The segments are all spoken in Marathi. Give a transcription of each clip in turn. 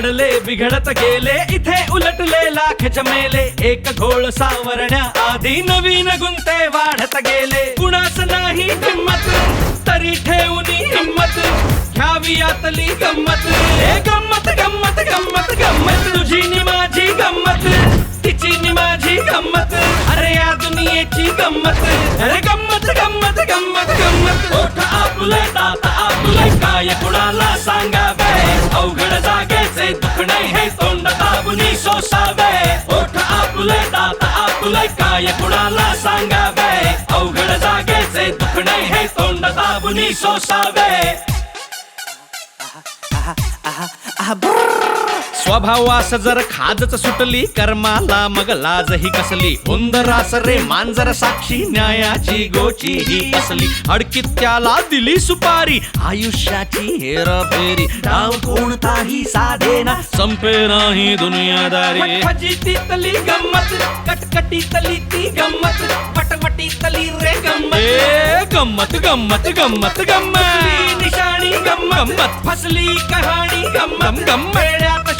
घडले बिघडत गेले इथे उलटले लाख जमेले एक घोळ सावरण्या आधी नवीन गुंते वाढत गेले कुणास नाही हिम्मत तरी ठेवून हिम्मत घ्यावी यातली गंमत गंमत गंमत गंमत गंमत तुझी नि माझी गंमत तिची नि माझी गंमत अरे या दुनियेची गंमत अरे गंमत गंमत गंमत गंमत ओठ आपुले दात आपुले काय कुणाला सांगावे अवघड जागेचे दुखणे हे तोंड दाबुनी सोसावे ओठ आपुले दात आपुले काय कुणाला सांगावे अवघड जागेचे दुखणे हे तोंड दाबुनी सोसावे स्वभावास जर खाजच सुटली कर्माला मग लाज ही कसली हुंदरास रे मांजर साक्षी न्यायाची गोची ही असली अडकीत त्याला दिली सुपारी आयुष्याची हेरफेरी डाव कोणताही साधेना संपे नाही दुनियादारी फजितीतली गंमत कटकटीतली ती गंमत पटवटीतली रे गंमत गंमत गंमत गंमत गंमत निशाणी गंमत फसली कहाणी गंमत गंमत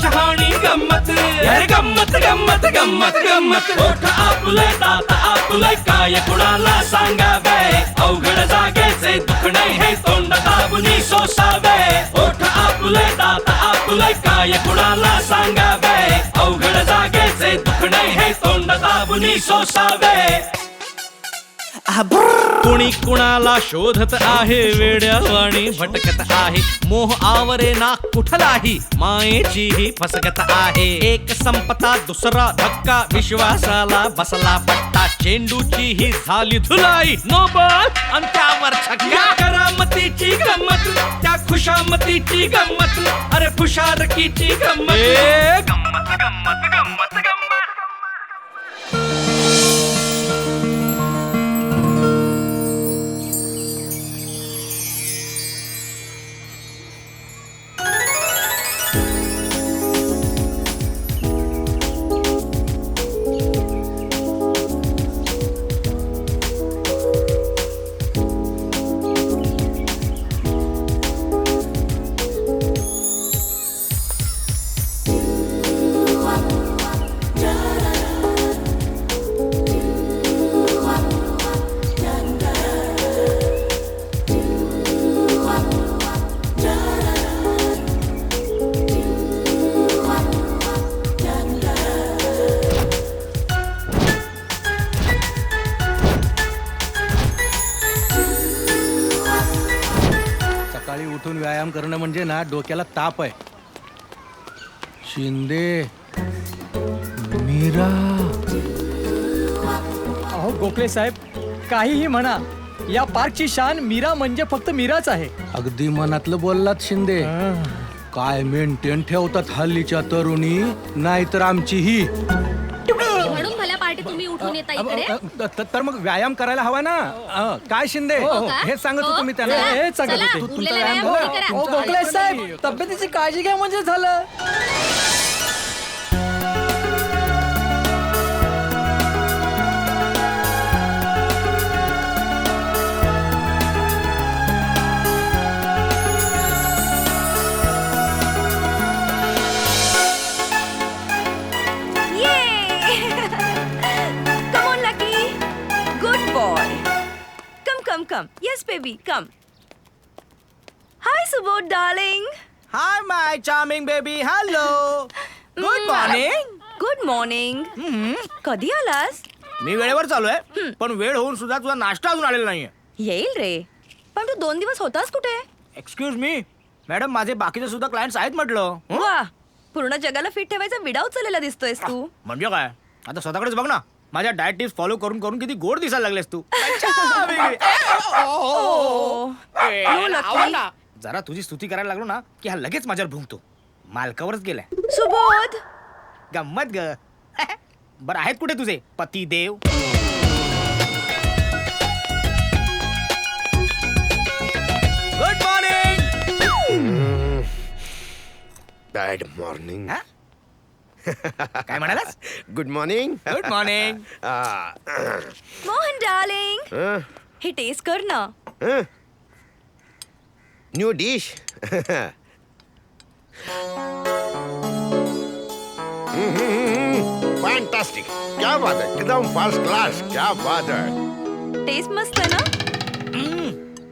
शहाणी गंमत अरे गंमत गंमत गंमत गंमत ओठ आपुले दात आपुले काय कुणाला सांगावे अवघड जागेचे दुखणे हे तोंड दाबुनी सोसावे ओठ आपुले दात आपुले काय कुणाला सांगावे अवघड जागेचे दुखणे हे तोंड दाबुनी सोसावे कुणी कुणाला शोधत आहे वेड्यावाणी भटकत आहे मोह आवरे ना कुठलाही मायेची ही फसगत आहे एक संपता दुसरा धक्का विश्वासाला बसला पट्टा चेंडूची ही झाली धुलाई नो बॉल आणि त्यावर छक्का करामतीची गंमत त्या खुशामतीची गंमत अरे खुशारकीची गंमत गंमत गंमत गंमत गंमत उठून व्यायाम करणं म्हणजे ना डोक्याला ताप आहे. शिंदे मीरा अहो गोखले साहेब काहीही म्हणा या पार्कची शान मीरा म्हणजे फक्त मीराच आहे. अगदी मनातलं बोललात शिंदे. काय मेंटेन ठेवतात हल्लीच्या तरुणी नाहीतर आमची ही म्हणून भल्या पार्टी तुम्ही उठून येता इकडे तर मग व्यायाम करायला हवा ना. काय शिंदे हेच सांगत होतो मी त्यांना. हेच सांगत होते. उरलेला व्यायाम तुम्ही करा. अहो गोखले साहेब तब्येतीची काळजी घ्या म्हणजे झालं. Come. Yes, baby, come. Hi, Subodh, darling. Hi, my charming baby. Hello. Good morning. Good morning. कधी आलास? मी वेळेवर चालूय पण वेळ होऊन सुद्धा तुझा नाश्ता अजून आलेला नाहीये. येईल रे पण तू 2 दिवस होतास कुठे? एक्सक्यूज मी मॅडम माझे बाकीचे सुद्धा क्लायंट्स आहेत म्हटलं. वा पूर्ण जगाला फिट ठेवायचा विडा उचललेला दिसतोयस तू. म्हणजे काय आता स्वतःकडेच बघ ना. माझ्या डाएट टिप्स फॉलो करून करून किती गोड दिसायला लागलेस तू. जरा तुझी स्तुती करायला लागलो ना की हा लगेच माझ्यावर भुंकतो. मालकावरच गेलाय. सुबोध गंमत ग. बरं आहेत कुठे तुझे पती देव? Good morning. Bad morning. काय म्हणालास? Good morning. Good morning. Mohan darling हे टेस्ट कर ना. New dish. फैंटास्टिक, क्या बात है, एकदम फर्स्ट क्लास, क्या बात है. टेस्ट मस्त आहे ना?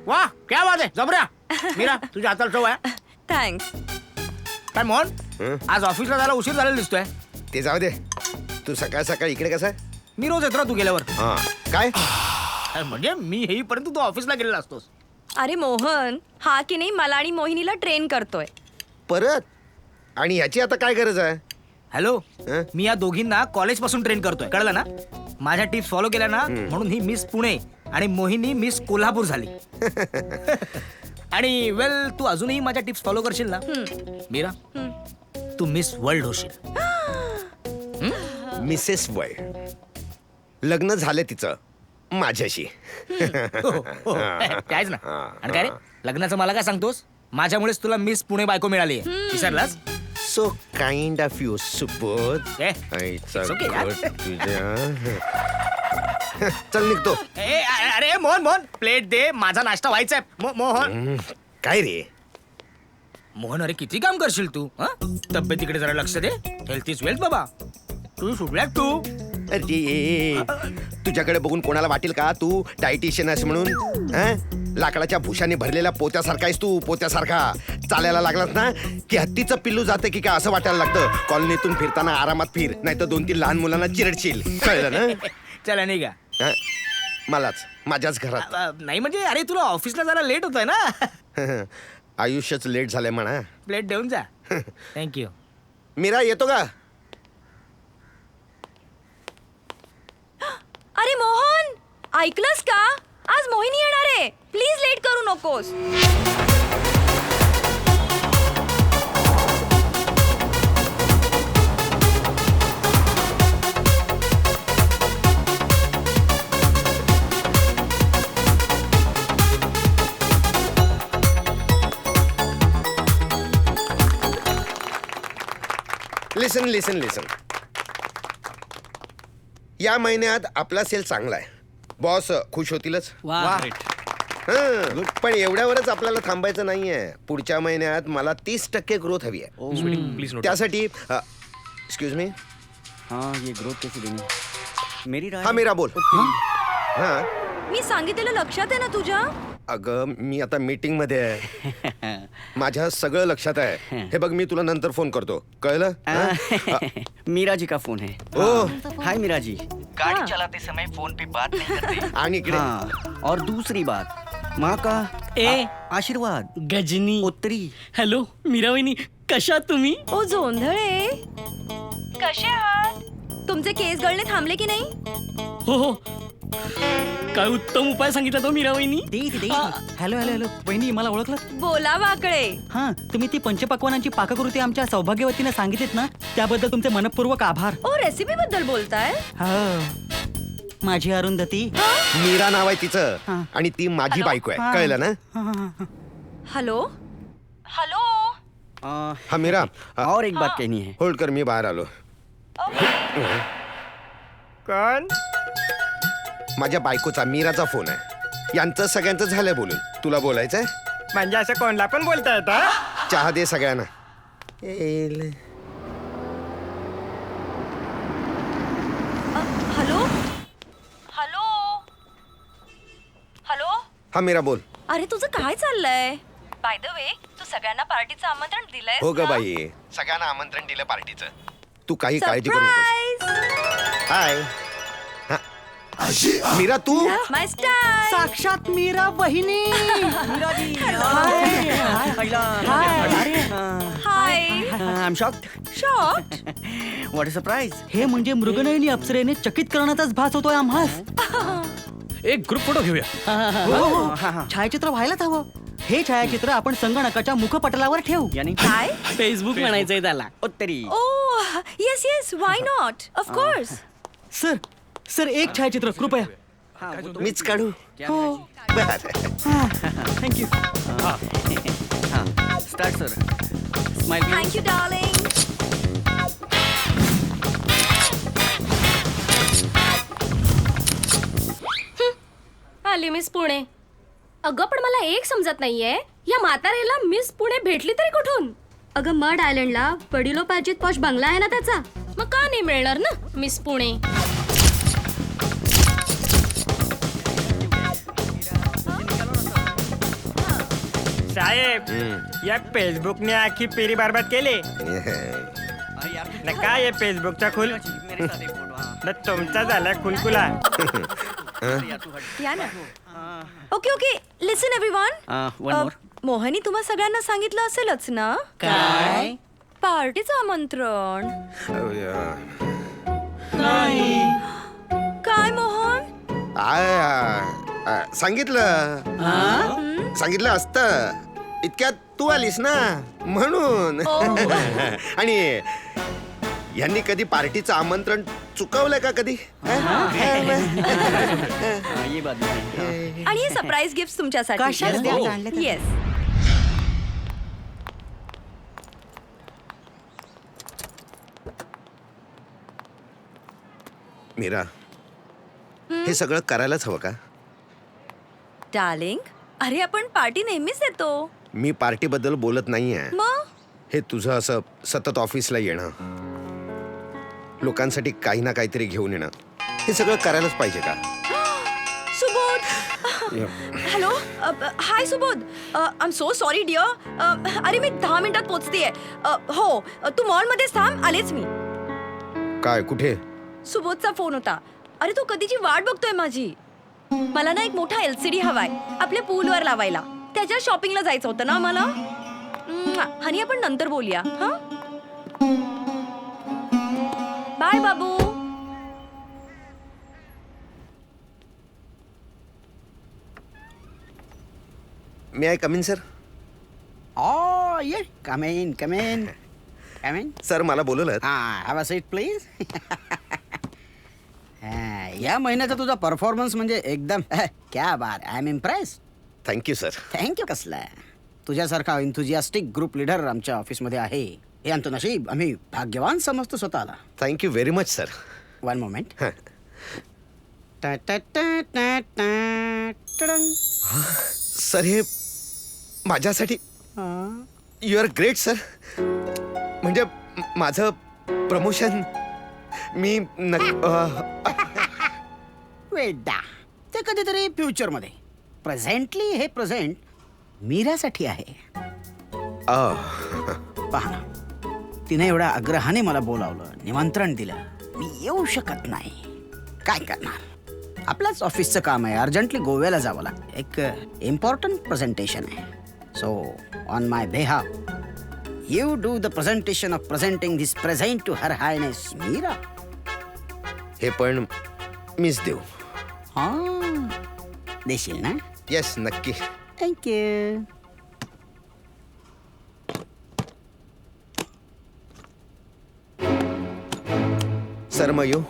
वा क्या बात आहे जबऱ्या. मीरा तुझ्या हाताला चव आहे. थँक्स. काय मोहन आज ऑफिसला जायला उशीर झालेला दिसतोय. ते जाऊ दे. तू सकाळ सकाळ इकडे कसं आहे? मी रोज येतो ना तू गेल्यावर. हा काय? म्हणजे मी येईपर्यंत तू ऑफिसला गेलेला असतोस. अरे मोहन, हा की नाही मला आणि मोहिनीला ट्रेन करतोय. परत? आणि याची आता काय गरज आहे? हॅलो हं? मी या दोघींना कॉलेज पासून ट्रेन करतोय, कळलं ना? माझ्या टिप्स फॉलो केल्या ना म्हणून ही मिस पुणे आणि मोहिनी मिस कोल्हापूर झाली. आणि वेल तू अजूनही माझ्या टिप्स फॉलो करशील ना मीरा, तू मिस वर्ल्ड होशील. Mrs world. लग्न झालं तिचं माझ्याशी. त्याच ना. आणि काय रे लग्नाचं मला काय सांगतोस? माझ्यामुळेच तुला मिस पुणे बायको मिळाली आहे, विसरलास? So kind of you Subodh. ए, आईचा it's okay यार. गोड तुझ्या. चल निघतो. अरे मोहन मोहन प्लेट दे, माझा नाश्ता व्हायचा आहे. मोहन काय रे? मोहन अरे किती काम करशील तू? तब्येतीकडे जरा लक्ष दे. हेल्थ इज वेल्थ बाबा. तू सुटल्यात तू. अरे तुझ्याकडे बघून कोणाला वाटेल का तू डायटिशियन आहेस म्हणून? लाकडाच्या भुशाने भरलेल्या पोत्यासारखा आहेस तू, पोत्यासारखा. चालायला लागलास ना की हत्तीचं पिल्लू जातं की काय असं वाटायला लागतं. कॉलनीतून फिरताना आरामात फिर, नाही तर 2-3 लहान मुलांना चिरडशील, कळलं ना? चला नाही का? हं? मलाच माझ्याच घरात. नाही म्हणजे अरे तुला ऑफिसला जरा लेट होत आहे ना. आयुष्यच लेट झालंय म्हणा. प्लेट देऊन जा. थँक्यू. मीरा येतो का? अरे मोहन, ऐकलंस का? आज मोहिनी येणार आहे. प्लीज लेट करू नकोस. लिसन लिसन लिसन. या महिन्यात आपला सेल चांगला आहे. बॉस खुश होतीलच. हं, पण एवढ्यावरच आपल्याला थांबायचं नाहीये. पुढच्या महिन्यात मला 30% ग्रोथ हवी आहे. त्यासाठी एक्सक्यूज मी. हाँ ये ग्रोथ कैसे देनी मेरी राय. हा मीरा बोल. हा मी सांगितलेलं लक्षात आहे ना तुझ्या? अगं मी आता मीटिंग मध्ये आहे. माझ्या सगळं लक्षात आहे. हे बघ मी तुला नंतर फोन करतो, कळलं? मीरा जी का फोन है. ओ हाय मीरा जी. हाँ. गाड़ी चलाते समय फोन पे बात नहीं करते. आणि इकडे हाँ और दूसरी बात माँ का आशीर्वाद. गजनी. उत्तरी. हॅलो मीरा वहिनी, कशा तुम्ही? ओ जोंधळे, कसे आहात? तुमचे केस गळणे थांबले की नाही? हो हो, काय उत्तम उपाय सांगितला तो मीरा वहिनी. हॅलो हॅलो हॅलो वहिनी, मला ओळखलं? बोला वाकडे. हा, तुम्ही ती पंचपक्वानांची पाककृती आमच्या सौभाग्यवतीने सांगितलीत ना, त्याबद्दल तुमचे मनपूर्वक आभार. ओ रेसिपी बद्दल बोलताय? हो, माझी अरुंधती. मीरा नाव आहे तिचं आणि ती माझी बायको आहे, कळलं ना? Hello hello. हा मीरा, और एक बात कहनी है. होल्ड कर, मी बाहेर आलो. कोण? माझ्या बायकोचा मीराचा फोन आहे. यांचं सगळ्यांचं झालंय बोलून. तुला बोलायचंय? म्हणजे असं कोणला पण बोलता येतं? चहा दे सगळ्यांना. Hello hello hello. हा मीरा बोल. अरे तुझं काय चाललंय? बाय द वे, तू सगळ्यांना पार्टीचं आमंत्रण दिलंय? हो ग बाई, सगळ्यांना आमंत्रण दिलं पार्टीचं. तू काही काळजी करू नकोस. हाय. मीरा तू? My style. साक्षात मीरा वहिनी. Meera ji. Hi. I am shocked. Shot. What a surprise. हे म्हणजे मृगनयनी अप्सरेने चकित करण्याचाच भास होतोय आम्हास. एक ग्रुप फोटो घेऊया. हो, छायाचित्र व्हायलाच हवं. हे छायाचित्र आपण संगणकाच्या मुखपटलावर ठेवू. यानी काय? फेसबुक म्हणायचंय त्याला. उत्तरी. Oh yes yes, why not, of course. Sir sir, एक छायाचित्र कृपया. मीच काढू? हो. Thank you. Start sir. Smile. Thank you darling. आली मिस पुणे. अगं पण मला एक समजत नाहीये, या म्हाताऱ्याला मिस पुणे भेटली तरी कुठून? अगं मड आयलंडला वडिलोपार्जित पॉश बंगला आहे ना त्याचा. मग का नाही मिळणार ना मिस पुणे. साहेब या फेसबुकने आखी पेरी बरबाद केली ना. काय आहे फेसबुकचा खुल ना तुमचा झाला खुलखुला. या ना. Okay okay listen everyone. One more. Mohini तुम्हा सगळ्यांना सांगितलं असेलच ना काय पार्टीचं आमंत्रण. काय मोहन? सांगितलं असतं. इतक्यात तू आलीस ना म्हणून. आणि यांनी कधी पार्टीचं आमंत्रण चुकवलंय का कधी? ये बात नाही. आणि हे सरप्राईज गिफ्ट तुमच्यासाठी. कशाला? येस. मीरा, हे सगळं करायलाच हवं का? डार्लिंग, अरे आपण पार्टी नेहमीच देतो. मी पार्टी बद्दल बोलत नाहीये. मग हे तुझं असं सतत ऑफिसला येणं, लोकांसाठी काही ना काहीतरी घेऊन येणं, हे सगळं करायलाच पाहिजे का? Subodh. Hello. Hi Subodh. I am so sorry dear. अरे मी 10 मिनिटात पोचतेय. हो तू मॉलमध्येच थांब, आलेच मी. काय? कुठे? सुबोधचा फोन होता. अरे तू कधीची वाट बघतोय माझी. मला ना एक मोठा LCD हवाय आपल्या पूलवर लावायला. त्याच्या शॉपिंगला जायचं होतं ना मला. हनी आपण नंतर बोलूया. हा बाय बाबू. May I come in sir? ये come in come in come in. Sir मला बोलवलं. Have a seat please. या महिन्याचा तुझा परफॉर्मन्स म्हणजे एकदम क्या बात. I am impress. Thank you sir. Thank you. कसला तुझ्यासारखा एन्थुजियास्टिक ग्रुप लीडर आमच्या ऑफिसमध्ये आहे हे आमचं नशीब. आम्ही भाग्यवान समजतो स्वतःला. Thank you very much sir. One moment. Sir हे माझ्यासाठी यू आर ग्रेट सर. म्हणजे माझं प्रमोशन मी वेडा ते कधीतरी फ्युचरमध्ये. प्रेझेंटली हे प्रेझेंट मीरासाठी आहे. पहा ना, तिने एवढ्या आग्रहाने मला बोलावलं, निमंत्रण दिलं. मी येऊ शकत नाही. काय करणार? आपल्याच ऑफिसचं काम आहे. अर्जंटली गोव्याला जावं लागतं. एक इम्पॉर्टंट प्रेझेंटेशन आहे. So on my behalf you do the presentation of presenting this present to her highness Meera. हे पण मीच देऊ. हां देशील ना? येस नक्की. थँक्यू. सर मग येऊ?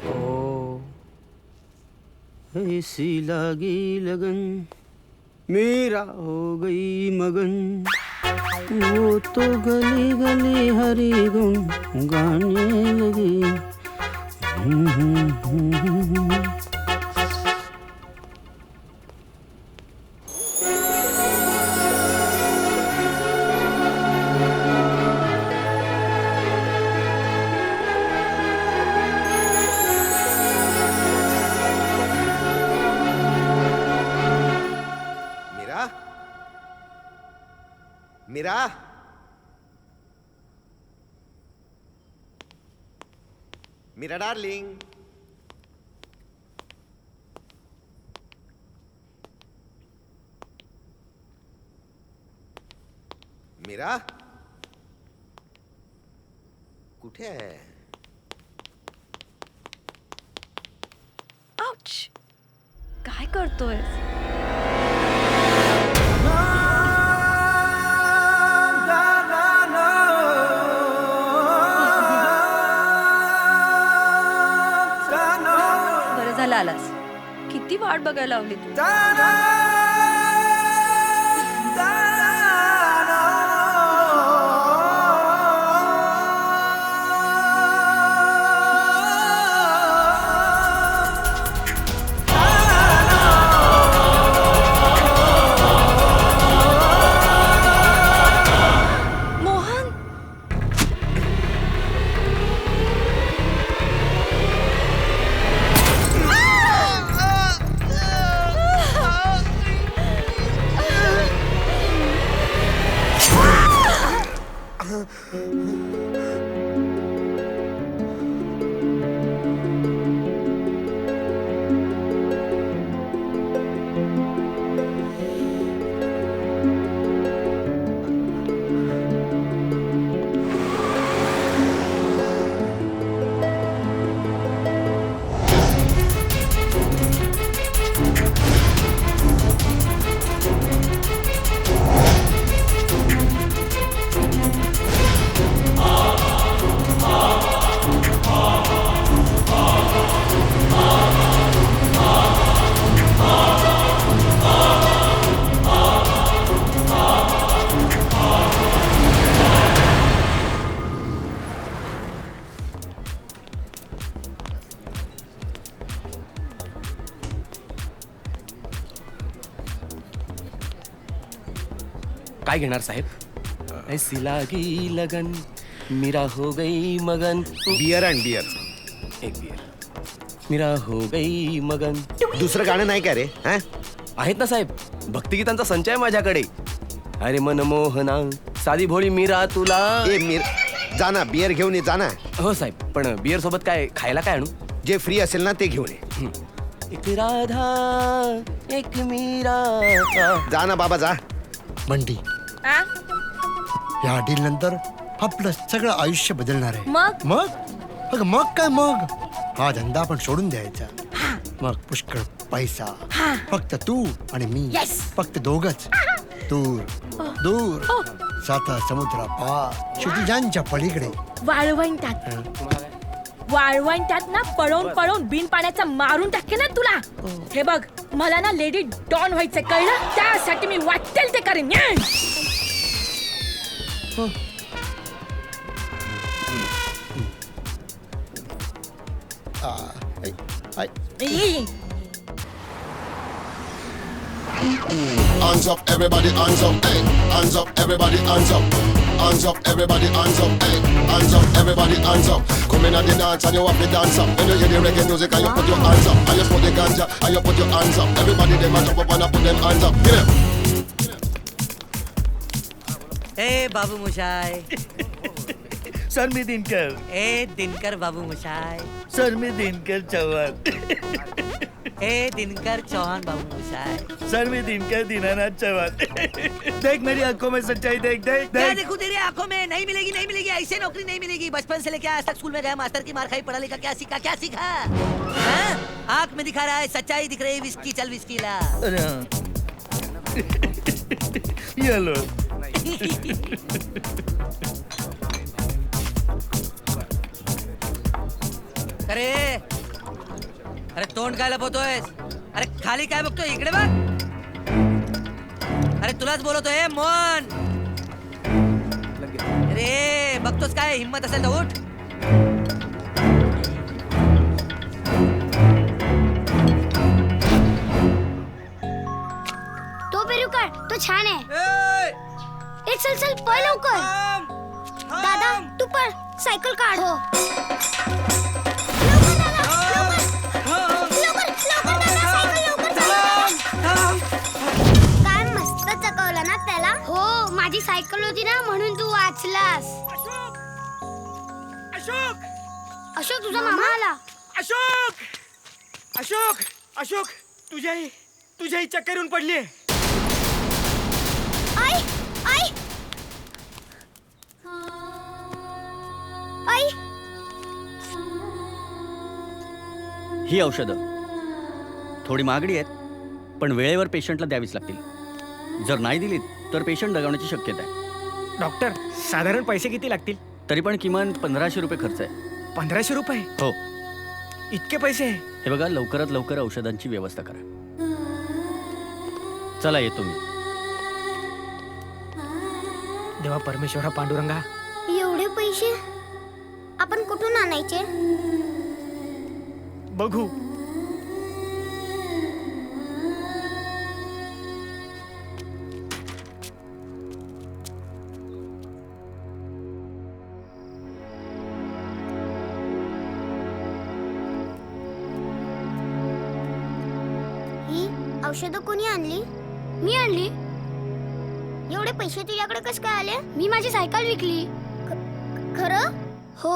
ऐसी लगी लगन मेरा हो गई मगन वो तो गली गली हरी गुन गाने लगी. मीरा, मीरा डार्लिंग. मीरा कुठे आहे? आउच. काय करतोय? आलास. किती वाट बघायला लावली तू. मोहन. काय घेणार साहेब? ऐसी लागी लगन मीरा हो गई मगन. Beer and beer. एक बियर. मीरा हो गई मगन. दुसरं गाणं नाही का रे? हा, आहेत ना साहेब, भक्तिगीतांचा संचय माझ्याकडे. अरे मनमोहना साधी भोळी मीरा तुला. ए मीर, जा ना बियर घेऊन ये, जा ना. हो साहेब, पण बियर सोबत काय खायला काय आणू? जे फ्री असेल ना ते घेऊन ये. एक राधा एक मीरा. जा ना बाबा जा. बंटी, या डील नंतर आपलं सगळं आयुष्य बदलणार आहे. मग मग काय मग? हा धंदा आपण सोडून द्यायचा. मग पुष्कळ पैसा, फक्त तू आणि मी, फक्त दोघच. दूर दूर साता समुद्रा पार, क्षितिजांच्या पलीकडे. वाळवंटात ना पळून पळून बिन पाण्याचा मारून टाके ना तुला. हे बघ, मला ना लेडी डॉन व्हायचं, कळलं? त्यासाठी मी वाटेल ते करेन. Hands up, everybody, hands up, hey. Hands up, everybody, hands up. Hands up, everybody, hands up, hey. Hands up, everybody, hands up. Come in at the dance and you have to dance up. When you hear the reggae music and you put your hands up. And you smoke the ganja and you put your hands up. Everybody, they match up and put them hands up. Get it? ए बाबू मुशाय. सर मी दिनकर. ए दिनकर बाबू मुशाय. सर मी दिनकर चव्हाण. ए दिनकर चौहान बाबू मुशाय. सर मैं दिनकर दीनानाथ चौहान. देख मेरी आंखों में सच्चाई, देख देख क्या देख. देखूं तेरी आंखों में? नहीं मिलेगी, नहीं मिलेगी, ऐसे नौकरी नहीं मिलेगी. बचपन से लेके आज तक स्कूल में गया, मास्टर की मार खाई, पढ़ा लिखा, क्या सीखा क्या सीखा? हाँ? आंख में दिखा रहा है सच्चाई, दिख रही है विस्की. चल विस्की ला. अरे हाँ. ये लो. अरे तोंड काय लपवतोयस? अरे खाली काय बघतोय? इकडे बघ. अरे तुलाच बोलतोय मोहन. अरे बघतोस काय? हिम्मत असेल तर उठ. तो पेरू काढ, तो छान आहे. ए चल चल पळ लवकर. दादा तू पळ, सायकल काढ. हो काय मस्त चकवलं ना त्याला. हो माझी सायकल होती ना म्हणून तू वाचलास. अशोक, अशोक तुझा मामा आला. अशोक, अशोक, अशोक, तुझ्या चक्कर येऊन पडली. आई आई आई. ही औषधं थोडी महागडी आहेत, पण वेळेवर पेशंटला द्यावीच लागतील. जर नाही दिलीत तर पेशंट दगावण्याची शक्यता आहे. डॉक्टर, साधारण पैसे किती लागतील? तरी पण किमान 1500 रुपये खर्च आहे. 1500 रुपये? हो. इतके पैसे? हे बघा, लवकरात लवकर औषधांची व्यवस्था करा. चला येतो मी. देवा परमेश्वरा पांडुरंगा, एवढे पैसे आपण कुठून आणायचे? बघू. ही औषधं कोणी आणली? मी आणली. एवढे पैसे तुझ्याकडे कसं काय आले? मी माझी सायकल विकली. खरं? हो.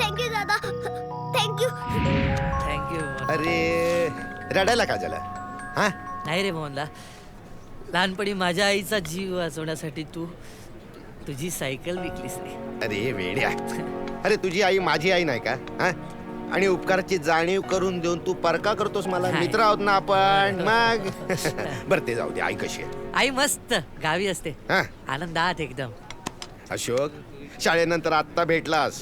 थँक्यू दादा, थँक्यू. थँक्यू. अरे रडायला का झालं? हा, नाही रे मोहनला, लहानपणी माझ्या आईचा जीव वाचवण्यासाठी तू तुझी सायकल विकलीस रे. अरे वेड्या, अरे तुझी आई माझी आई नाही का? हा, आणि उपकाराची जाणीव करून देऊन तू परका करतोस मला. मित्र आहोत ना आपण. मग बर ते जाऊ दे. आई कशी आहे? आई मस्त गावी असते. हा, आनंदात एकदम. अशोक, शाळेनंतर आत्ता भेटलास.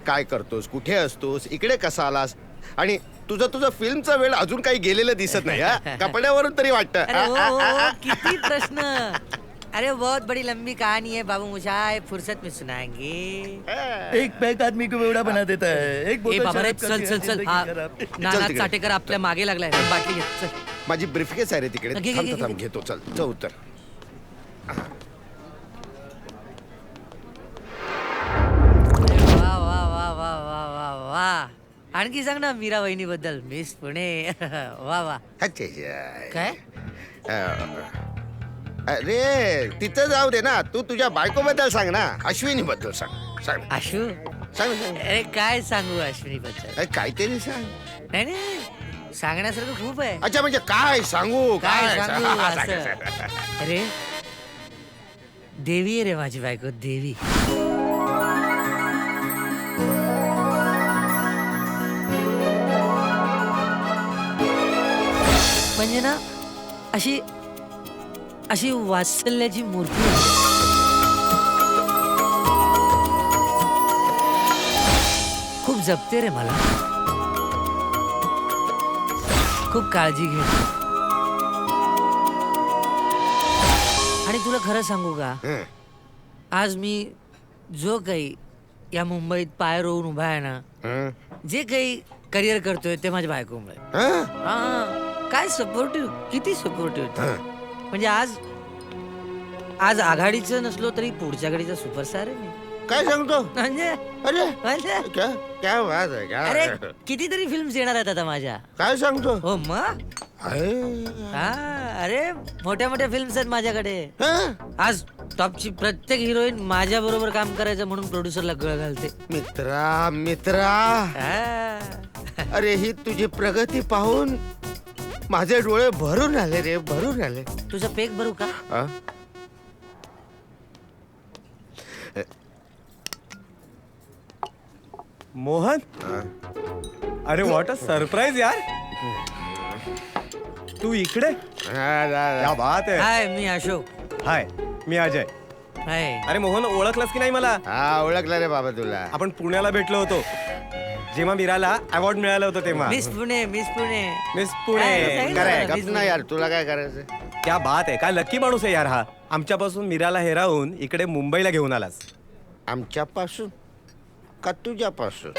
काय करतोस, कुठे असतोस, इकडे कसा आलास? आणि तुझं फिल्मचा वेळ अजून काही गेलेलं दिसत नाही. हा, कपड्यावरून तरी वाटतं. अरे ओ, किती प्रश्न. अरे बहुत बड़ी लंबी कहानी है बाबू मुशाय, फुर्सत में सुनाएंगे. एक पैक आदमी को बेवड़ा बना देता है. एक ए बोतल बाबा रे, शराब चल करके चल चल. जिंदगी हा खराब. नाना चाटेकर आपल्या मागे लागलाय. बाटली घे चल. माझी ब्रीफकेस आहे रे तिकडे. घे, घे, थांब घे, थांब, घे. घेतो. चल चल उतर. वा वा वा वा वा वा वा. आणखी सांग ना मीरा वहिनी बद्दल. मिस पुणे. वा वा. काय अरे तिथं जाऊ दे ना. तू तुझ्या बायको बद्दल सांग ना. अश्विनी बद्दल सांग. सांग आशू. सांग सांग. अरे काय सांगू अश्विनी बद्दल. काहीतरी सांग. नाही नाही सांगण्यासारखं खूप आहे. अच्छा म्हणजे काय सांगू. काय सांगू हा, असं. सांग, सांग. अरे देवी आहे रे माझी बायको. देवी. म्हणजे ना अशी अशी वात्सल्याची मूर्ती आहे. खूप जपते रे मला. खूप काळजी घे. आणि तुला खरं सांगू का, आज मी जो काही या मुंबईत पाय रोवून उभा आहे ना, जे काही करिअर करतोय ते माझ्या बायकोमुळे. काय सपोर्टिव्ह, किती सपोर्टिव्ह. म्हणजे आज आघाडीचं नसलो तरी पुढच्या घडीचा सुपरस्टार आहे मी. काय सांगतो. म्हणजे काय बात आहे. अरे कितीतरी फिल्म्स येणार आहेत आता माझ्या. काय सांगतो. हो मग. अरे मोठ्या मोठ्या फिल्म्स आहेत माझ्याकडे. आज टॉपची प्रत्येक हिरोईन माझ्या बरोबर काम करायचं म्हणून प्रोड्युसरला गळ घालते. मित्रा अरे ही तुझी प्रगती पाहून माझे डोळे भरून आले रे. भरून आले. तुझा पेक भरू का. मोहन. अरे व्हॉट अ सरप्राईज यार. तू इकडे. क्या बात आहे. हाय मी अशोक. हाय मी अजय. हाय. अरे मोहन ओळखलास की नाही मला. हा ओळखला रे बाबा तुला. आपण पुण्याला भेटलो होतो जेव्हा मीराला अवॉर्ड मिळालं होतं तेव्हा. Miss Pune. Miss Pune. Miss Pune. Correct ना यार. तुला काय करायचं. क्या बात आहे. काय लकी माणूस आहे यार हा. आमच्यापासून मीराला हेरावून इकडे मुंबईला घेऊन आलास. आमच्यापासून का तुझ्यापासून.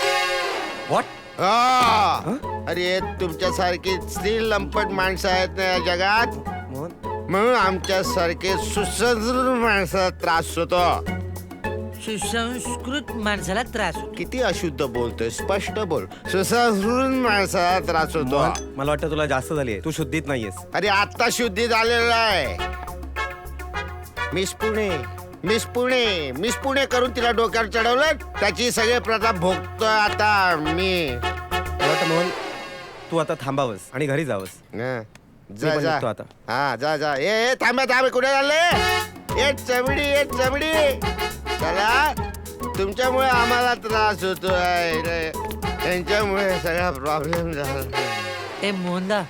व्हॉट. अरे तुमच्यासारखी स्त्री लंपट माणसं आहेत ना या जगात, म्हणून आमच्यासारखे सुसंस्कृत माणसाला त्रास होतो. सुसंस्कृत माणसाला त्रास होतो. किती अशुद्ध बोलतोय. स्पष्ट बोल. सुसंस्कृत माणसाला त्रास होतो. मला वाटतं तुला जास्त झाली आहे. तू शुद्धीत नाहीयेस. अरे आता शुद्धीत आलेला आहे. Miss Pune. Miss Pune. Miss Pune करून तिला डोक्यावर चढवलं. त्याची सगळे प्रताप भोगतोय आता मी. मोहन तू आता थांबावस आणि घरी जावस. जा जा. आता हा जा जा. ए थांबा कुठे झाले. ए चमडी. चला तुमच्यामुळे आम्हाला त्रास होतोय. त्यांच्यामुळे सगळा प्रॉब्लेम झाला. ए मोहनदा.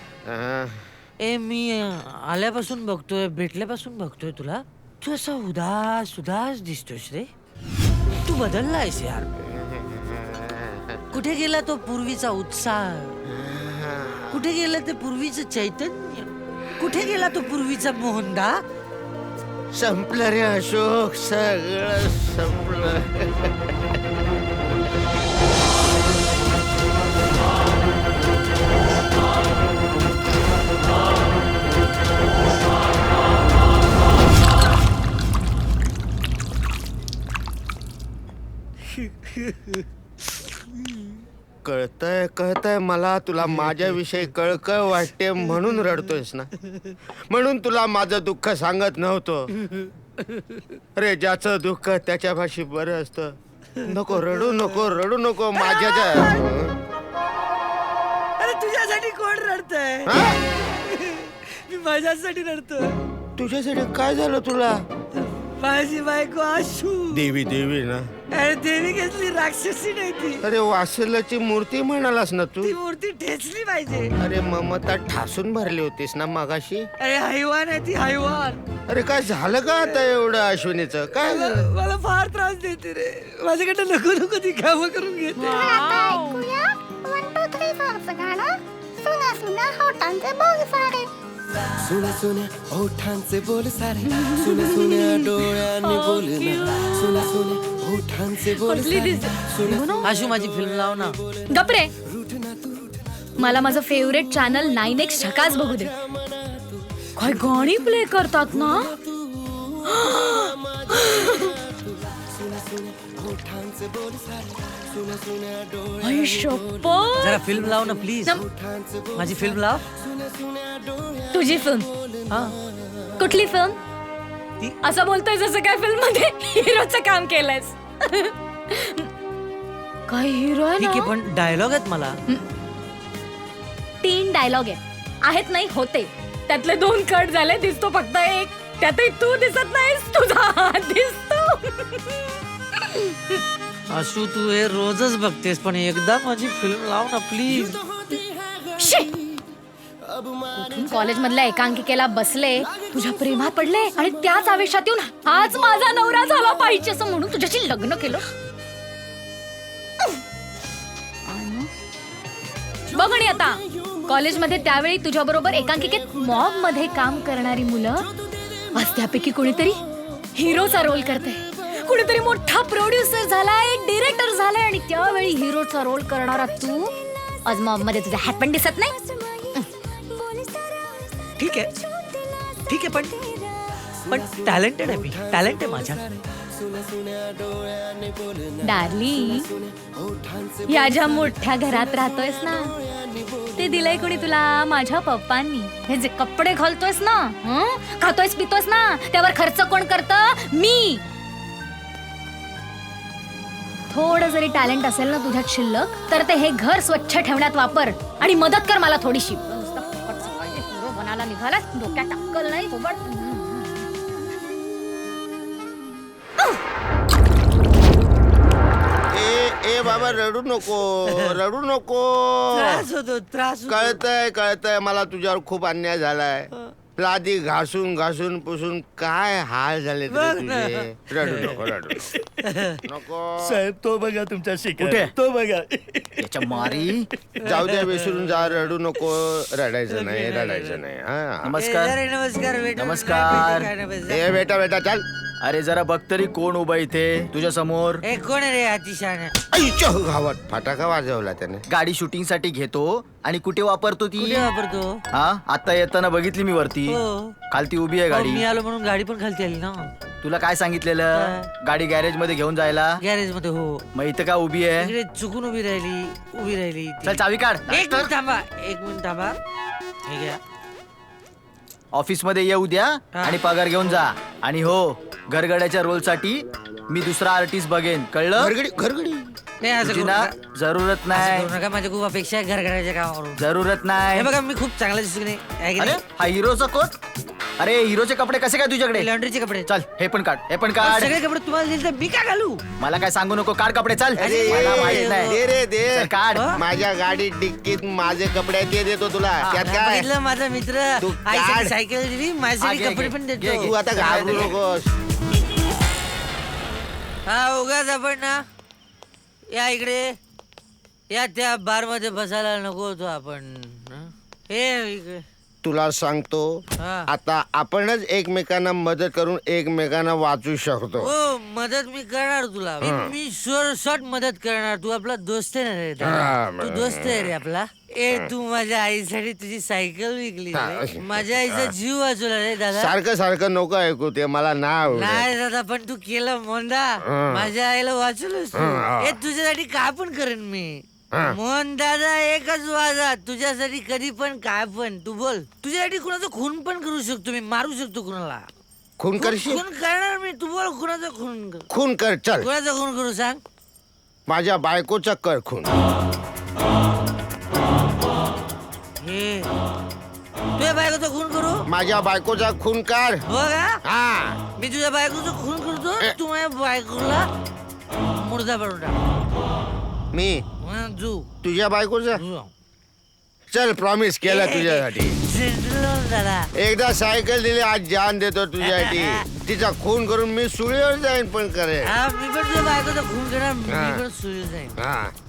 मी आल्यापासून बघतोय, भेटल्यापासून बघतोय तुला. तू असा उदास दिसतोयस रे. तू बदललायस यार. कुठे गेला तो पूर्वीचा उत्साह. कुठे गेला ते पूर्वीचं चैतन्य. कुठे गेला तो पूर्वीचा मोहनदा. संपलं रे अशोक. सगळं संपलं. कळतंय मला तुला माझ्याविषयी कळकळ वाटते म्हणून रडतोयस ना. म्हणून तुला माझं दुःख सांगत नव्हतो. अरे ज्याचं दुःख त्याच्या भाषी बरं असतं. नको रडू नको माझ्या. अरे तुझ्यासाठी कोण रडतंय. मी माझ्यासाठी रडतोय. तुझ्यासाठी काय झालं तुला. माझी बायको आशू. देवी ना. अरे देवी घेतली. राक्षसी नाही ती. अरे वासल्याची मूर्ती म्हणालास ना तू. ती मूर्ती ठेचली पाहिजे. अरे ममता ठासून भरली होतीस ना मगाशी. अरे हैवान आहे ती. हैवान. अरे काय झालं का आता एवढं अश्विनीचं. काय झालं. मला फार त्रास देते रे. माझ्याकडे नको ती कामं करून घेते. ऐकूया 1 2 3 4चं गाणं. सुना सुना होठांचे बोल सारे. सुने सुने ओठांचे बोल सारे. सुने सुने डोळ्यांनी बोलना. सुने सुने ओठांचे बोल सारे. आशू माझी फिल्म लाव ना. गपरे. मला माझं फेवरेट चॅनल 9X झकास बघू दे. काय गाणी प्ले करतात ना. आई शप्पथ. जरा फिल्म लाव ना प्लीज. माझी फिल्म लाव. तुझी फिल्म? कुठली फिल्म? असं बोलतोय जसं काय फिल्म मध्ये हिरोचं काम केलंयस. काय हिरो आहे ठीक आहे ना? पण डायलॉग आहेत मला. 3 डायलॉग आहेत नाही होते. त्यातले 2 कट झाले. दिसतो फक्त एक. त्यातही तू दिसत नाहीस. तुझा हात दिसतो. आशू तू हे रोजच बघतेस पण एकदा माझी फिल्म लाव ना प्लीज. कॉलेज मधल्या एकांकिकेला बसले, तुझ्या प्रेमात पडले आणि त्याच आवेशात येऊन हाच माझा नवरा झाला पाहिजे असं म्हणून तुझ्याशी लग्न केलं. बघ आणि आता कॉलेजमध्ये त्यावेळी तुझ्या बरोबर एकांकिकेत मॉब मध्ये काम करणारी मुलं आज त्यापैकी कोणीतरी हिरोचा रोल करते. कुणीतरी मोठा प्रोड्युसर झालाय, डिरेक्टर झालाय आणि त्यावेळी हिरोचा रोल करणारा तू आज मॉब मध्ये तुझा हात पण दिसत नाही. ठीक आहे पण टॅलेंटेड आहे मी. टॅलेंट आहे माझ्या. डार्लिंग, या ज्या मोठ्या घरात राहतोयस ना ते दिलंय कोणी तुला? माझ्या पप्पांनी. हे जे कपडे घालतोयस ना, खातोयस पितोयस ना, त्यावर खर्च कोण करतं? मी. थोडं जरी टॅलेंट असेल ना तुझ्यात शिल्लक तर ते हे घर स्वच्छ ठेवण्यात वापर आणि मदत कर मला थोडीशी. बनायला निघाला डोक्यात टक्कल नाही सोबत. ए बाबा रडू नको. रडू नको. त्रास होतो. कळतंय मला तुझ्यावर खूप अन्याय झालाय. लादी घासून पुसून काय हाल झाले तुझे. रडू नको. नको साहेब तो बघा तुमच्या कुठे? शिकाय तो बघा. याच्या मारी. जाऊ दे विसरून जा. रडू नको. रडायचं नाही. हा नमस्कार. ए बेटा चल. अरे जरा बघ तरी कोण उभा इथे तुझ्या समोर. कोण रे अतिशान? गावात फटाका वाजवला त्याने. गाडी शूटिंग साठी घेतो आणि कुठे वापरतो ती? कुठे वापरतो? हा आता येताना बघितली मी वरती. खालती उभी आहे गाडी. मी आलो म्हणून गाडी पण खालती आली ना. तुला काय सांगितलेलं? गाडी गॅरेज मध्ये घेऊन जायला. गॅरेज मध्ये? हो. मग इथं का उभी आहे? इकडे चुकून उभी राहिली. चल चावी काढ. एक मिनिट थांबा. हे घ्या. ऑफिस मध्ये ये उद्या आणि पगार घेऊन जा. आणि हो घरगड्याच्या रोल साठी मी दुसरा आर्टिस्ट बघेन. कळलं? घरगडी नाही असं तुझी करू ना नका. जरूरत नाही. करू नका. माझ्या खूप अपेक्षा आहे घरघराच्या कामावरून. जरूरत नाही. हे बघा मी खूप चांगला दिसतो की नाही? आहे की अरे नाही? हा हिरोचा कोट. अरे हिरोचे कपडे कसे काय तुझ्याकडे? लॉन्ड्रीचे कपडे. चल हे पण काढ. सगळे कपडे तुम्हाला दिले तर मी का घालू? मला काय सांगू नको. काढ कपडे. चल. मला माहित नाही. दे चल, काढ. माझ्या गाडीत डिक्कीत माझे कपडे ते देतो तुला. त्यात काय? बघितलं माझा मित्र तू आईसाठी काढ. सायकल दिली, माझ्यासाठी कपडे पण देतो. तू आता घाबरू नकोस. हा उगाच आपण ना या इकडे या त्या बार मध्ये बसायला नको होतो आपण. हे इकडे तुला सांगतो हा. आता आपणच एकमेकांना मदत करून एकमेकांना वाचू शकतो. हो मदत मी करणार तुला. मी शॉर्ट मदत करणार. तू आपला दोस्त आहे ना रे दादा? हा, तू दोस्त आहे रे आपला. तू माझ्या आईसाठी तुझी सायकल विकली रे. माझ्या आईचा जीव वाचवला रे दादा. सारखं नको ऐकू ते. मला नाही दादा पण तू केलं मोंदा. माझ्या आईला वाचवलंस तू. तुझ्यासाठी काय पण करेन मी. मोहन दादा एकच वाजा. तुझ्यासाठी कधी पण काय पण तू बोल. तुझ्यासाठी कुणाचा खून पण करू शकतो मी. मारू शकतो कुणाला. खून करशील? खून करणार मी. तू बोल कुणाचा खून कर. खून कर. चल कुणाचा खून करू सांग. माझ्या बायकोचा कर खून. हे तुझ्या बायकोचा खून करू? माझ्या बायकोचा खून कर. हो का? हा मी तुझ्या बायकोचा खून करतो. तू माझ्या बायकोला मुर्दा पडून टाक. मी जू तुझ्या बायकोचा. चल प्रॉमिस केलं तुझ्यासाठी. दादा एकदा सायकल दिली आज जान देतो तुझ्यासाठी. तिचा खून करून मी सुळीवर जाईन पण करेन. मी पण तुझ्या बायकोचा खून करणार. मी पण सुरू जाईन.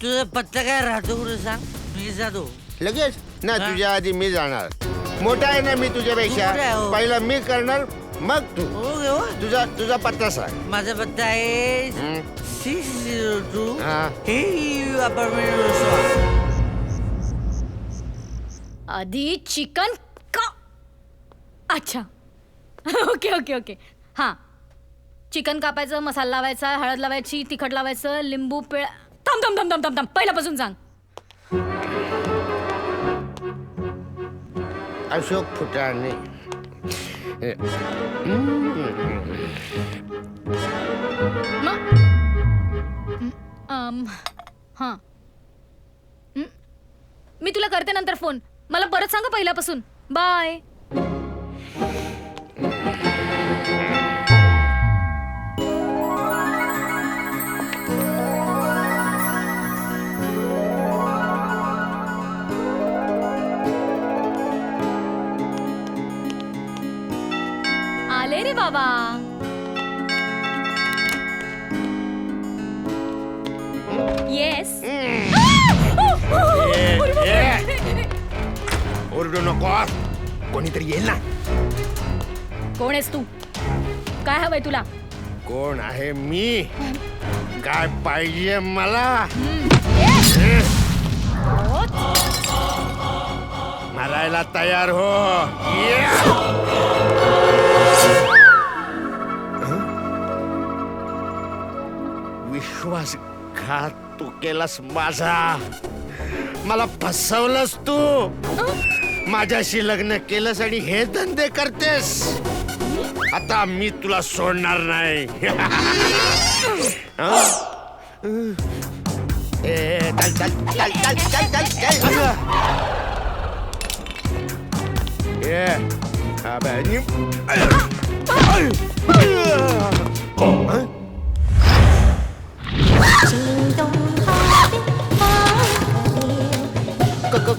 तुझा पत्ता काय राहतो कुठे सांग. मी जातो लगेच ना. तुझ्या आधी मी जाणार. मोठा आहे ना मी तुझ्यापेक्षा. पहिला मी करणार मग तू. तुझा पत्ता सांग. माझा पत्ता आहे 602 हे अपार्टमेंट. आधी चिकन का अच्छा ओके ओके ओके हां चिकन कापायचं मसाला लावायचा हळद लावायची तिखट लावायचं लिंबू पिळ थांब थांब थांब थांब थांब थांब पहिल्यापासून सांग. अशोक फुटाणे हां मी तुला करते नंतर फोन. मला परत सांग पहिल्यापासून. बाय. आले रे बाबा. येस. ओरडू नको कोणीतरी येईल ना. कोण आहेस तू? काय हवंय तुला? कोण आहे मी? काय पाहिजे मला? मारायला तयार हो. विश्वासघात तू केलास माझा. मला फसवलंस तू. माझ्याशी लग्न केलंस आणि हे धंदे करतेस. आता मी तुला सोडणार नाही. चल चल चल चल चल चल चल.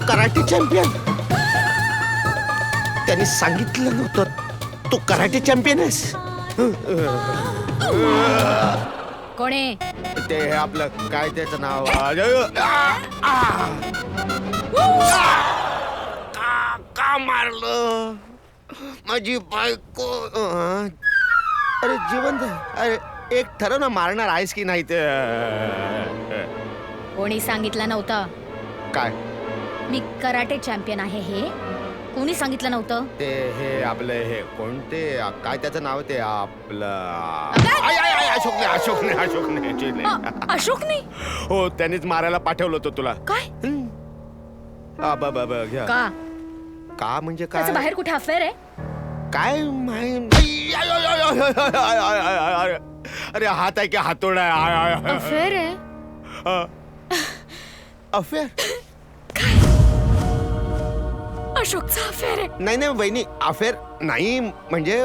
Karate champion. त्यांनी सांगितलं नव्हतं तू कराटे चॅम्पियन आहेस. कोण आहे? ते आपलं काय त्याचं नाव? का मारलं माझी बायको? अरे जिवंत. अरे एक ठरव ना मारणार आहेस की नाही ते. कोणी सांगितलं नव्हतं? काय? मी कराटे चॅम्पियन आहे हे कोणी सांगितलं नव्हतं? ते हे आपलं हे कोणते काय त्याचं नाव? ते आपलं अशोकने. हो त्यांनीच मारायला पाठवलं होतं तुला. काय? का का म्हणजे काय? त्याचं बाहेर कुठे अफेअर आहे? काय अरे हात आहे की हातोडा आहे? अफेअर आहे. अफेअर? अशोकचा अफेअर आहे? नाही नाही वहिनी अफेअर नाही म्हणजे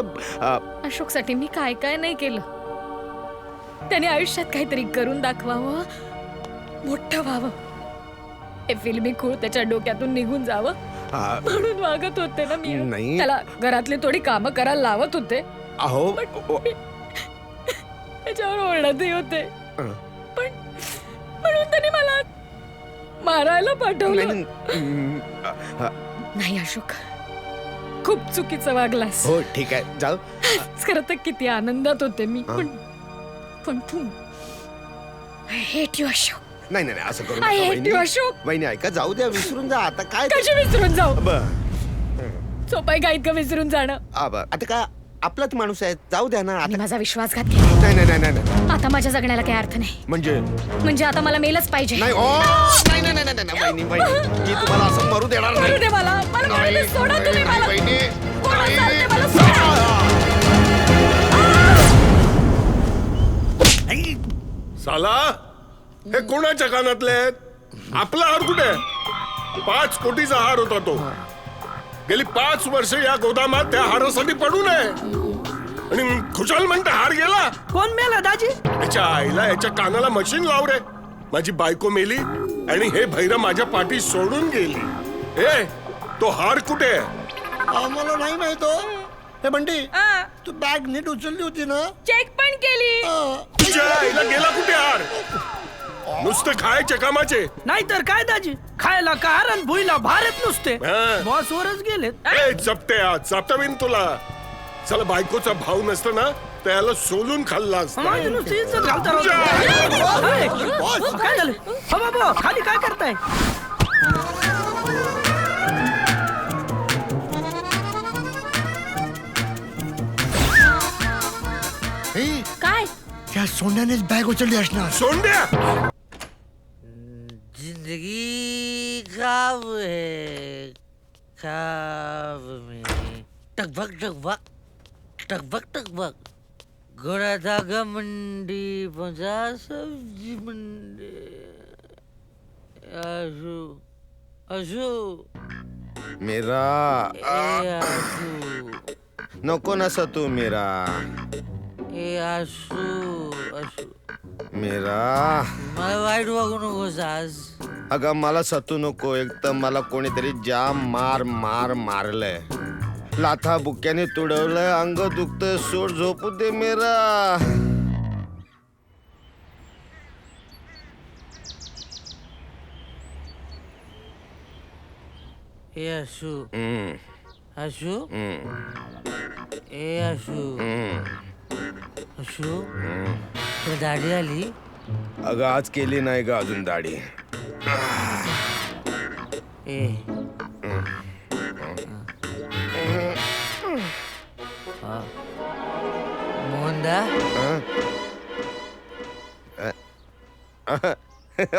अशोकसाठी मी काय काय नाही केलं. त्याने आयुष्यात काहीतरी करून दाखवावं मोठं व्हावं. हे फिल्मी खूळ त्याच्या डोक्यातून निघून जावं म्हणून वागत होते ना मी. नाही. त्याला घरातली थोडी कामं करायला लावत होते. अहो त्याच्यावर ओरडतही होते पण म्हणून त्याने मला मारायला पाठवलं. नाही अशोक खूप चुकीचं वागलास. हो ठीक आहे जाऊ. खरं तर किती आनंदात होते मी पण तू आय हेट यू अशोक. नाही नाही असं करू I hate वहिनी. you, अशोक. वहिनी ऐका जाऊ द्या विसरून जा आता. काय कशी विसरून जाऊ? बर सोपाय का इतकं विसरून जाणं? आता काय आपलाच माणूस आहे जाऊ द्या ना. आता माझा विश्वासघात केला. नाही नाही नाही नाही आता माझ्या जगण्याला काही अर्थ नाही. म्हणजे आता मला मेलच पाहिजे. नाही नाही नाही नाही नाही वहिनी वहिनी मी तुम्हाला असं मरू देणार नाही. मरू दे मला. मला मरू दे. सोडा तुम्ही मला. वहिनी कोण चालते मला सोडा. साला हे कोणाच्या कानातले आहेत? आपला हार कुठे? 5 कोटीचा हार होता तो. गेली 5 वर्ष या गोदामात त्या हारासाठी पडून आहे आणि खुशाल म्हणते हार गेला. कोण मेला दाजी? याच्या आईला याच्या कानाला मशीन लाव रे. माझी बायको मेली आणि हे भैरं माझ्या पाठी सोडून गेली. ए तो हार कुठे? आम्हाला नाही माहित. हे बंटी तू बॅग नीट उचलली होती ना? चेक पण केली. तुझ्या आईला गेला कुठे हार? नुसते खायचे कामाचे नाहीतर काय दाजी खायला का आणि भुईला भारत नुसते बॉस वरच गेले. जपते जपतावीन तुला. चला बायकोचा भाव नसतं ना त्याला सोलून खाल्ला असता. काय झालं? खाली काय करताय? त्या सोन्यानेच बॅग उचलली असणार. सोंड्या जिंदगी ख्वाब है ख्वाब में टकबक टकबक टकबक टकबक घोड़ा धागा मंडी पहुंचा सब्जी मंडी आशू आशू मीरा ए आशू नको नस तू मीरा. ए आशू आशू मीरा मला वाईट वागू नकोस आज. अगं मला सतू नको. एक तर मला कोणीतरी जाम मारलंय. लाथा बुक्याने तुडवलंय. अंग दुखतंय. सोड झोपू दे मीरा. ए आशू आशू ए आशू आशू तुला दाढी आली. अगं आज केली नाही ग अजून दाढी. ए मोहनदा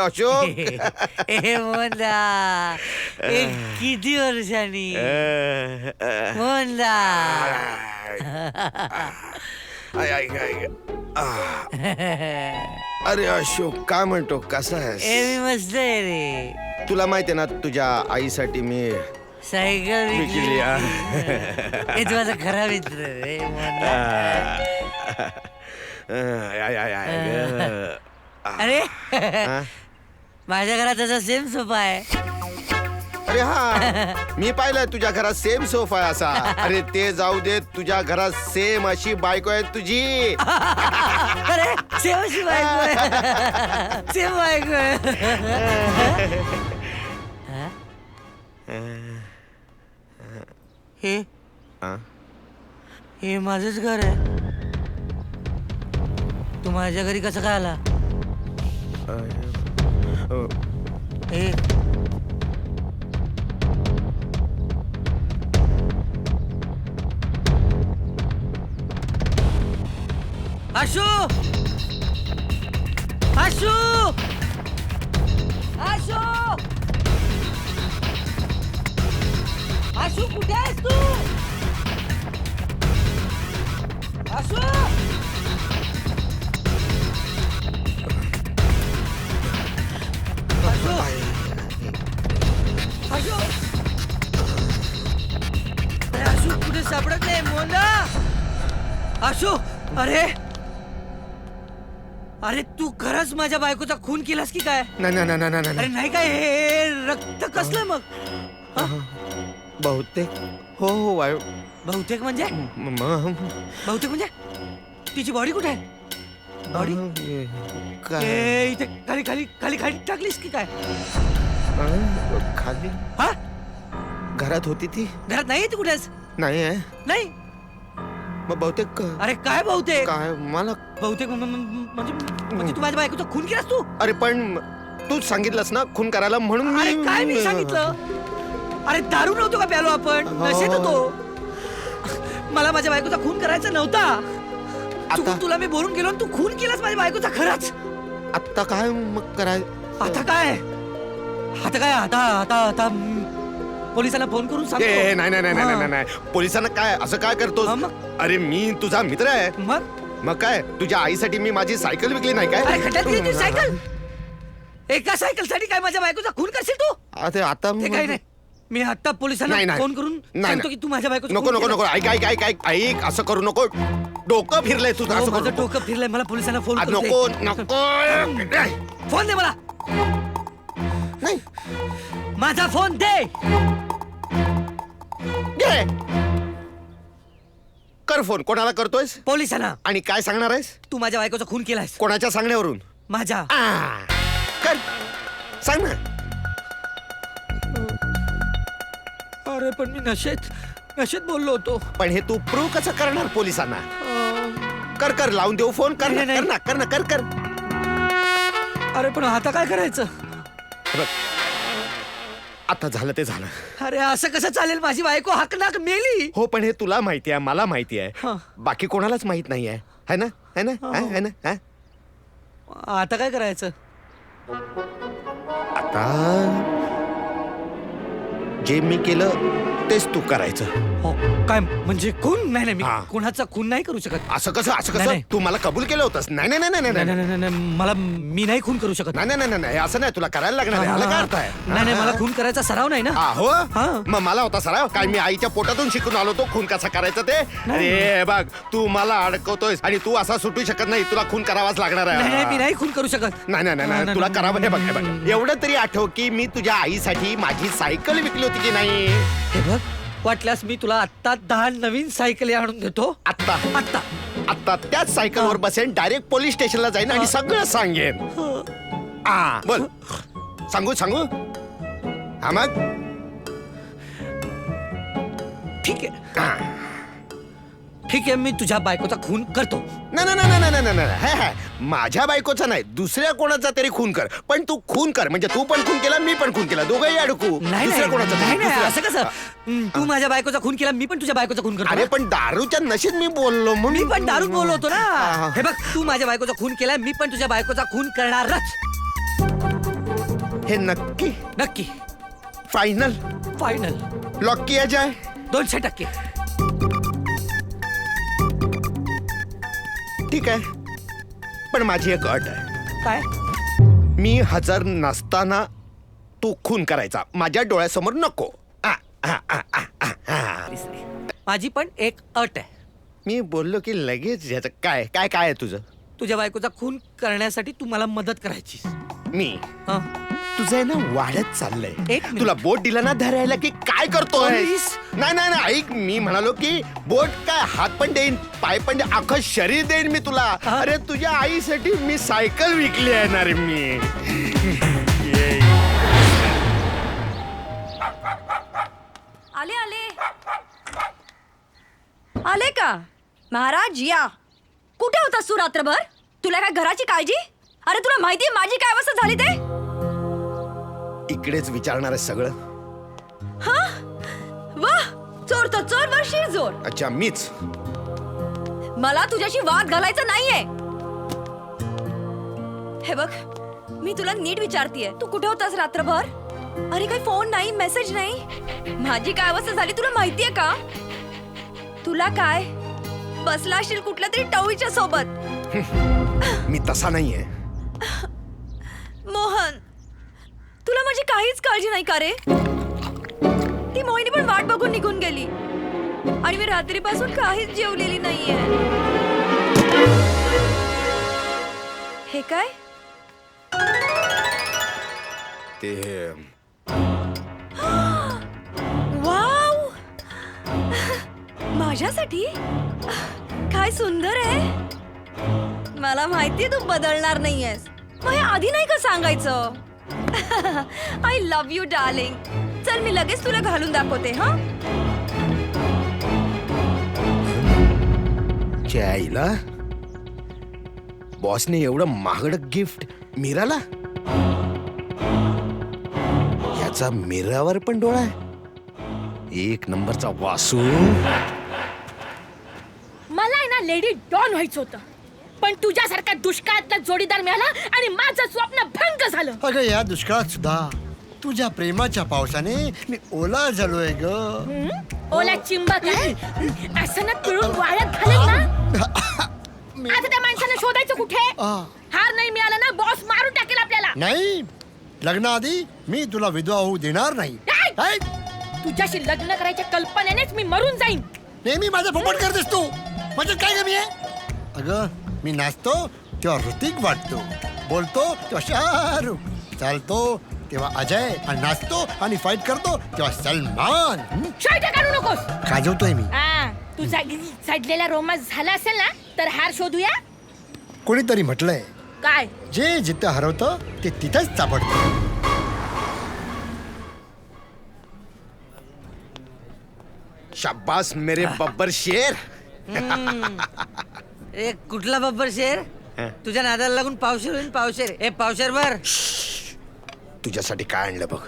अशोक ए मोहनदा ए किती वर्षांनी मोहनदा. अरे अशोक काय म्हणतो कसा आहेस? ए मी मस्त आहे रे. तुला माहिती आहे ना तुझ्या आईसाठी मी सायकल विकली. हे तू माझा खरा मित्र रे मोहनदा. अरे माझ्या घरात तसा सेम सोफा आहे. अरे हा मी पाहिलंय तुझ्या घरात सेम सोफा आहे असा. अरे ते जाऊ दे. तुझ्या घरात सेम अशी बायको आहे तुझी. अरे सेम अशी बायको आहे. सेम बायको आहे. हे माझंच घर आहे. तू माझ्या घरी कसं काय आला? आशू आशू आशू आशू कुठे आहेस तू? आशू आशू अरे आशू कुठे सापडत नाही मोहनदा. आशू अरे अरे तू खरंच माझ्या बायकोचा खून केलास की काय? नाही. अरे नाही काय हे रक्त कसलं मग? बहुतेक हो बहुतेक म्हणजे बहुतेक म्हणजे तिची बॉडी कुठे आहे? बॉडी इथे खाली खाली खाली खाली टाकलीस की काय? खाली हा घरात होती ती. घरात नाही ती कुठेच नाही आहे. नाही मग बहुतेक अरे काय बहुतेक काय मला बहुतेक म्हणजे तू माझ्या बायकोचा खून केलास तू? अरे पण तूच सांगितलंस ना खून करायला म्हणून. अरे काय मी सांगितलं? अरे दारू नव्हतो का प्यालो आपण? नशेत होतो. मला माझ्या बायकोचा खून करायचा नव्हता. चुकून तुला मी बोलून गेलो आणि तू खून केलास माझ्या बायकोचा खरंच. आता काय मग कराय? आता काय आता काय आता आता आता पोलिसांना फोन करून सांगतो. नाही पोलिसांना काय असं काय करतोस? अरे मी तुझा मित्र आहे. मग काय तुझ्या आईसाठी मी माझी सायकल विकली नाही काय? अरे खड्ड्यात गेली तुझी सायकल. एका सायकल साठी काय माझ्या बायकोचा खून करशील तू? आता ते काही नाही. मी आता पोलिसांना फोन करून सांगतो की तू माझ्या बायकोचा नको नको नको ऐक असं करू नको. डोकं फिरलंय तुझं. असं माझं डोकं फिरलंय. मला पोलिसांना फोन नको नको फोन दे मला. नाही माझा फोन दे. कर फोन. कोणाला करतोयस? पोलिसांना. आणि काय सांगणार आहेस? तू माझ्या बायकोचा खून केलायस. कोणाच्या सांगण्यावरून? माझ्या. कर सांग ना. अरे पण मी नशेत बोललो होतो. पण हे तू प्रूव्ह कसं करणार पोलिसांना? कर लावून देऊ फोन. कर ना कर. अरे पण आता काय करायचं? आता झालं ते झालं. अरे असं कसं चालेल? माझी बायको हाकनाक मेली. हो पण हे तुला माहिती आहे मला माहिती आहे. बाकी कोणालाच माहित नाही आहे. है ना? आता काय करायचं? आता जे मी केलं तेच तू करायचं. हो काय म्हणजे खून? नाही नाही, मी कुणाचा खून नाही करू शकत. असं कसं असं नाही, कसं नाही. तू मला कबूल केलं होतंस? नाही नाही नाही नाही नाही, नाही नाही, नाही, नाही, मला मी नाही खून करू शकत. नाही नाही नाही नाही असं नाही, तुला करायला लागणार आहे. आलं का अर्थ आहे? नाही नाही, मला खून करायचा सराव नाही ना. हो मग मला होता सराव काय? मी आईच्या पोटातून शिकून आलो तो खून कसा करायचा ते. अरे बघ तू मला अडकवतोयस आणि तू असा सुटू शकत नाही. तुला खून करावाच लागणार नाही नाही, मी आहे. नाही खून करू शकत. नाही नाही नाही तुला करावं. हे बघ हे बघ एवढं तरी आठव की मी तुझ्या आईसाठी माझी सायकल विकली होती की नाही. हे बघ, वाटल्यास मी तुला आत्ता 10 नवीन सायकली आणून देतो. आत्ता आत्ता आत्ता त्याच सायकलवर बसेन, डायरेक्ट पोलीस स्टेशनला जाईन आणि सगळं सांगेन. बोल, सांगू सांगू? हा मग ठीक आहे. ठीक आहे, मी तुझ्या बायकोचा खून करतो. नाही नाही नाही नाही नाही नाही, माझ्या बायकोचा नाही, दुसऱ्या कोणाचा तरी खून कर. पण तू खून कर म्हणजे तू पण खून केला, मी पण खून केला, दोघंही अडकू. नाही दुसऱ्या कोणाचा नाही तरी, नाही, दुसऱ्या. असं कसं? तू माझ्या बायकोचा खून केला, मी पण तुझ्या बायकोचा खून करतो. अरे पण दारूच्या नशेत मी बोललो मी म्हणून. पण दारू बोललो होतो ना. हे बघ, तू माझ्या बायकोचा खून केलाय, मी पण तुझ्या बायकोचा खून करणारच. हे नक्की? नक्की. फायनल? फायनल. लॉक किया जाय? 200%. ठीक आहे, पण माझी एक अट आहे. काय? मी हजर नसताना तू खून करायचा माझ्या डोळ्यासमोर नको. माझी पण एक अट आहे. मी बोललो की लगेच याचं काय काय काय आहे तुझं? तुझ्या बायकोचा खून करण्यासाठी तू मला मदत करायची. मी तुझं आहे ना वाढत चाललंय. तुला बोट दिला ना धरायला की काय करतोय? नाही नाही नाही, ऐक, मी म्हणालो की बोट काय हात पण देईन, पाय पण देईन, अख्खं शरीर देईन मी तुला. अरे तुझ्या आईसाठी मी सायकल विकली आहे ना रे मी. आले आले आले का महाराज? या. कुठे होतास तू रात्रभर? तुला काय घराची काळजी? अरे तुला माहितीये माझी काय अवस्था झाली ते? इकडेच विचारणार आहे सगळं? हा वाह, चोर तर चोर, वर शिरजोर. अच्छा, मीच? मला तुझ्याशी वाद घालायचा नाहीये. हे बघ, मी तुला नीट विचारतीये, तू कुठे होतास रात्रभर? अरे काही फोन नाही, मेसेज नाही. माझी काय अवस्था झाली तुला माहितीये का? तुला काय बसला असशील कुठल्या तरी टवळीच्या सोबत. मी तसा नाहीये. मोहन, तुला माझी काहीच काळजी नाही का रे? ती मोहिनी पण वाट बघून निघून गेली आणि मी रात्रीपासून काहीच जेवलेली नाहीये. हे काय? ते वाव, माझ्यासाठी? काय सुंदर आहे. मला माहितीये तू बदलणार नाहीयेस. मग हे आधी नाही का सांगायचं? I love you darling. चल मी लगेच तुला घालून दाखवते. हा आईला बॉसने एवढं महागड गिफ्ट मीराला? याचा मीरावर पण डोळा आहे. एक नंबरचा वासू. मला आहे ना लेडी डॉन व्हायचं होतं, पण तुझ्यासारखा दुष्काळातला जोडीदार मिळाला आणि माझं स्वप्न भंग झालं. अगं या दुष्काळात सुद्धा तुझ्या प्रेमाच्या पावसाने मी ओला झालोय ग. ओला चिंबा काय असं ना तुळून वाळत घालेल ना. आता त्या माणसाला शोधायचं कुठे? हार नाही मिळाला ना बॉस मारून टाकेल आपल्याला. नाही, लग्नाआधी मी तुला विधवा होऊ देणार नाही. तुझ्याशी लग्न करायच्या कल्पनेनेच मी मरून जाईन. नेहमी माझा फोपट करतेस तू. म्हणजे काय कमी आहे? अगं मी नाचतो तेव्हा ऋतिक वाटतो, बोलतो तेव्हा शाहरुख, चालतो तेव्हा अजय, आणि नाचतो आणि फाईट करतो तेव्हा सलमान. शर्ट काढू नकोस. गाजवतोय मी. तुझा सडलेला रोमांस झाला असेल ना तर हार शोधूया. कोणीतरी म्हटलंय काय? जे जिथं हरवतं ते तिथंच सापडतं. शाबास मेरे बब्बर शेर. एक कुठला बब्बर शेर? तुझ्या नादाला लागून पावशेर होईल पावशेर. ए पावशेर भर. तुझ्यासाठी काय आणलं बघ.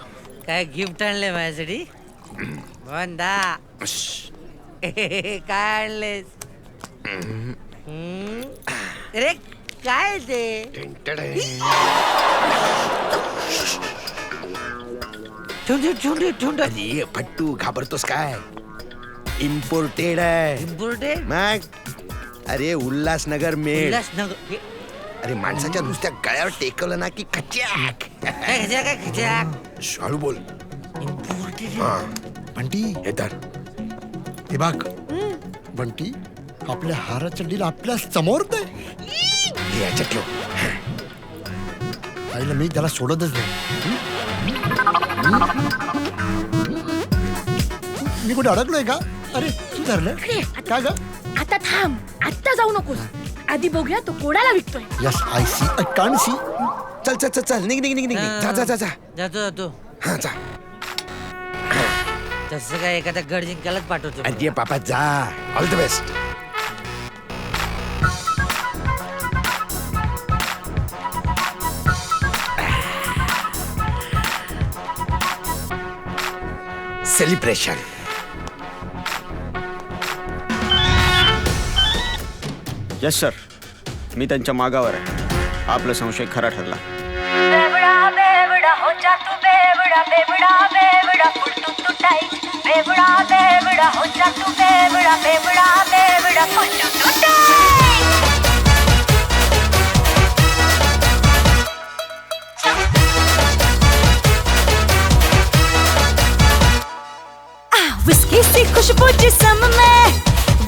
काय गिफ्ट आणले माझ्यासाठी? वंदा काय आणलेस रे? काय ते अरे फट्टू घाबरतोस काय इम्पोर्टेड आहे इम्पोर्टेड मग अरे उल्हासनगर मेळ उल्हासनगर अरे माणसाच्या नुसत्या गळ्यावर टेकवलं ना की खच्याक हळू बोल बंटी हे तर हे बघ बंटी आपल्या हाराच्या डील आपल्या समोर दे हे याच्यात ठेव आईला मी त्याला सोडतच नाही मी कुठे अडकलोय का अरे तू धरलं काय ग आता थांब आता जाऊ नकोस आधी बघूया तो कोणाला विकतोय yes I see I can't see चल चल चल चल निघ निघ निघ निघ जा जा जा जा जातो हा जा तसं काय एखादा गड जिंकायलाच पाठवतो अरे पापा जा all the best celebration yes sir मी त्यांच्या मागावर आहे आपला संशय खरा ठरला बेवड़ा बेवड़ा हो जा तू बेवड़ा बेवड़ा बेवड़ा फुटू तू टाइट बेवड़ा बेवड़ा हो जा तू बेवड़ा बेवड़ा बेवड़ा फुटू तू टाइट विस्की सी खुशबू जिस्म में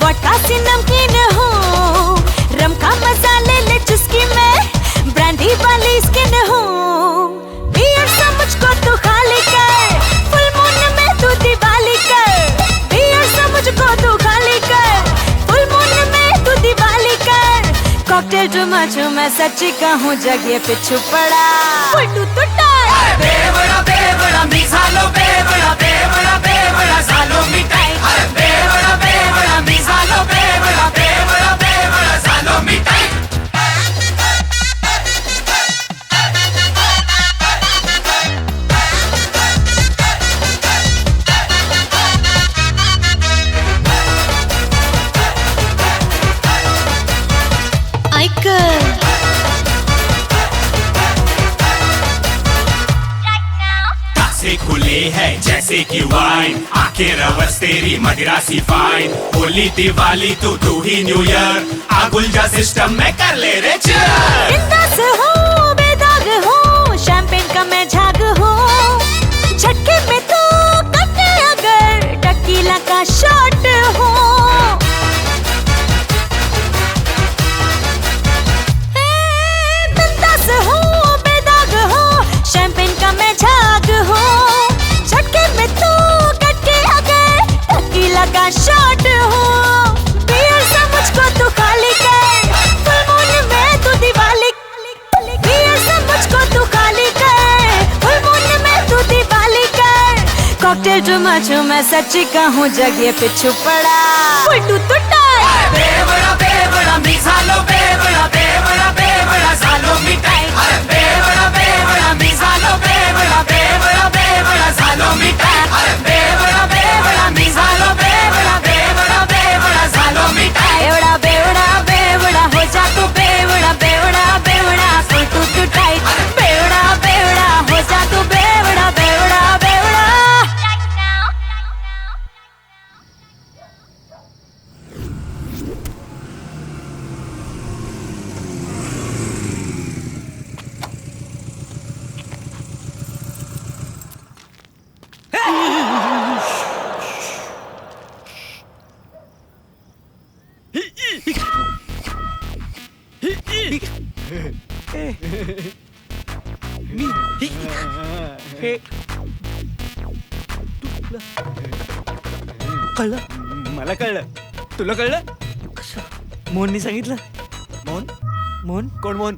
वोडका सी नमकीन हो रम का मजा ले ले चुस्की में ब्रांडी वाली स्किन हो बियर सा मुझको तू खाली कर फुल मून में तू दिवाली कर बियर सा मुझको तू खाली कर फुल मून में तू दिवाली कर कॉकटेल जुमा जुमा सच्ची कहूँ जगह पे छुपड़ा फुटू टूटा बेवड़ा बेवड़ा मिसालो बेवड़ा बेवड़ा बेवड़ा सालो मिठाई बेवड़ा बेवड़ा मिसालो बेवड़ा बेवड़ा बेवड़ा सालो मिठाई तासे खुले है जैसे कि वाइन आंखें रवस तेरी मदिरा सी फाइन होली दिवाली तू ही न्यू ईयर आगुलजा सिस्टम में कर ले रे चल बिंदास हो बेदाग हो शैंपेन का मैं झाग हो झटके में तो कटे अगर टकीला का शॉट हो बिंदास हो बेदाग हो शैंपेन का मैं झाग हो झटके में तो कटे अगर टकीला का शॉट हो बियर से मुझको तू खाली कर फुल मून में तू दिवाली बियर से मुझको तू खाली कर फुल मून में तू दिवाली कर कॉकटेल जुमा जुमा सच्ची कहूँ जगह पे छुपड़ा फुटू टूटा बेवड़ा बेवड़ा मिसालो बेवड़ा बेवड़ा बेवड़ा सालो मिठाई बेवड़ा बेवड़ा मिसालो बेवड़ा बेवड़ा बेवड़ा सालो मिठाई बेवड़ा बेवड़ा मिसालो बेवड़ा बेवड़ा बेवड़ा सालो मिठाई बेवड़ा बेवड़ा बेवड़ा हो जा तू बेवड़ा बेवड़ा बेवड़ा फुटू टू टाइट बेवड़ा बेवड़ा हो जा तू बेवड़ा बेवड़ा बेवड़ा कळलं मला कळलं तुला कळलं मोहननी सांगितलं मोहन मोहन कोण मोहन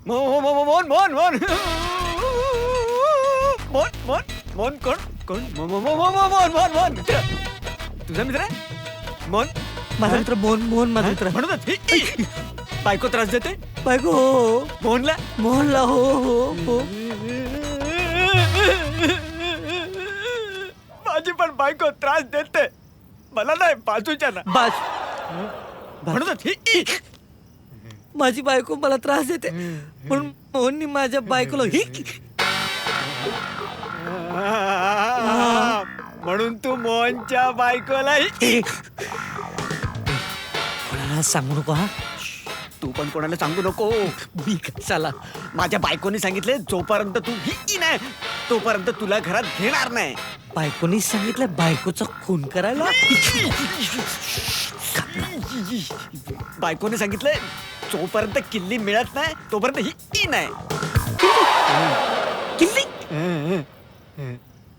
मोहन मोहन मोहन मोहन मोहन मोहन मोहन कोण कोण मोहन मोहन मोहन मित्र तुझा मित्र आहे मोहन माझा मित्र मोहन मोहन माझा मित्र म्हणूनच बायको त्रास देते बायको हो मोहनला मोहनला हो हो हो माझी पण बायको त्रास देते मला नाही बाजूच्या ना बाज म्हणूनच माझी बायको मला त्रास देते म्हणून मोहननी माझ्या बायकोला म्हणून तू मोहनच्या बायकोला कोणाला सांगू नको हा. तू पण कोणाला सांगू नको. मी कशाला? माझ्या बायकोनी सांगितले जोपर्यंत तू ही नाही तोपर्यंत तुला घरात घेणार नाही. बायकोनी सांगितलं बायकोचा खून करायला. बायकोने सांगितलंय जोपर्यंत किल्ली मिळत नाही तोपर्यंत ही नाही. किल्ली?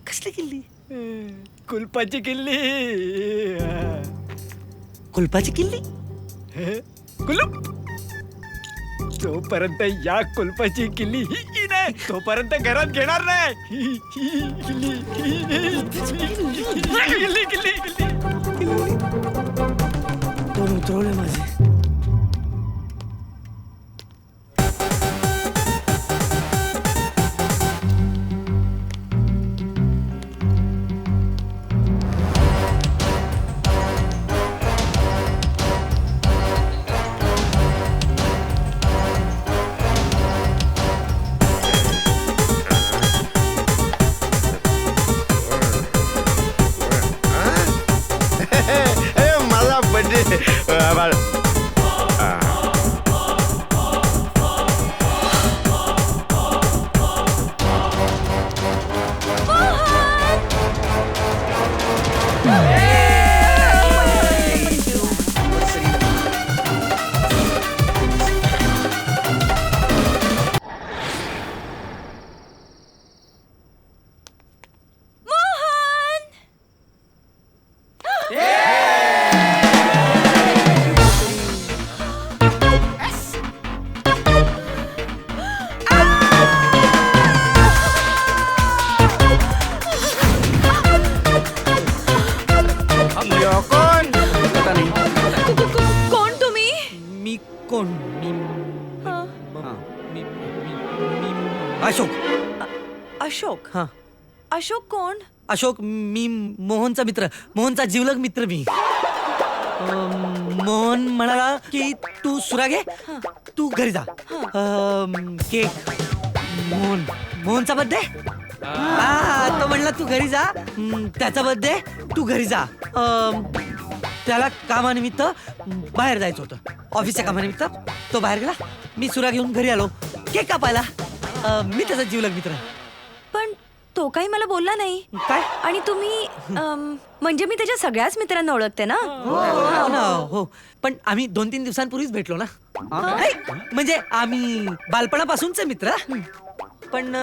कसली किल्ली? कुलपाची किल्ली. कुलपाची किल्ली? कुलूप. जोपर्यंत या कुलपाची किल्ली ही नाही तोपर्यंत घरात घेणार नाही. किल्ली किल्ली किल्ली. दोन उतरवले माझे. मला बर्थडे कोण तुम्ही? मी कोण? अशोक. अशोक. हा. अशोक कोण? अशोक मी मोहनचा मित्र, मोहनचा जिवलग मित्र मी. मोहन म्हणाला की तू सुरा घे, तू घरी जा. केक. मोहनचा बर्थडे. तो म्हणला तू घरी जा, त्याचा बर्थडे तू घरी जा. त्याला कामानिमित्त बाहेर जायचं होतं, ऑफिसच्या कामानिमित्त तो बाहेर गेला. मी सुरा घेऊन घरी आलो केक कापायला. मी त्याचा जिवलग मित्र. पण तो काही मला बोलला नाही. काय? आणि तुम्ही म्हणजे मी त्याच्या सगळ्याच मित्रांना ओळखते ना. हो, पण आम्ही 2-3 दिवसांपूर्वीच भेटलो ना. नाही, म्हणजे आम्ही बालपणापासूनचे मित्र, पण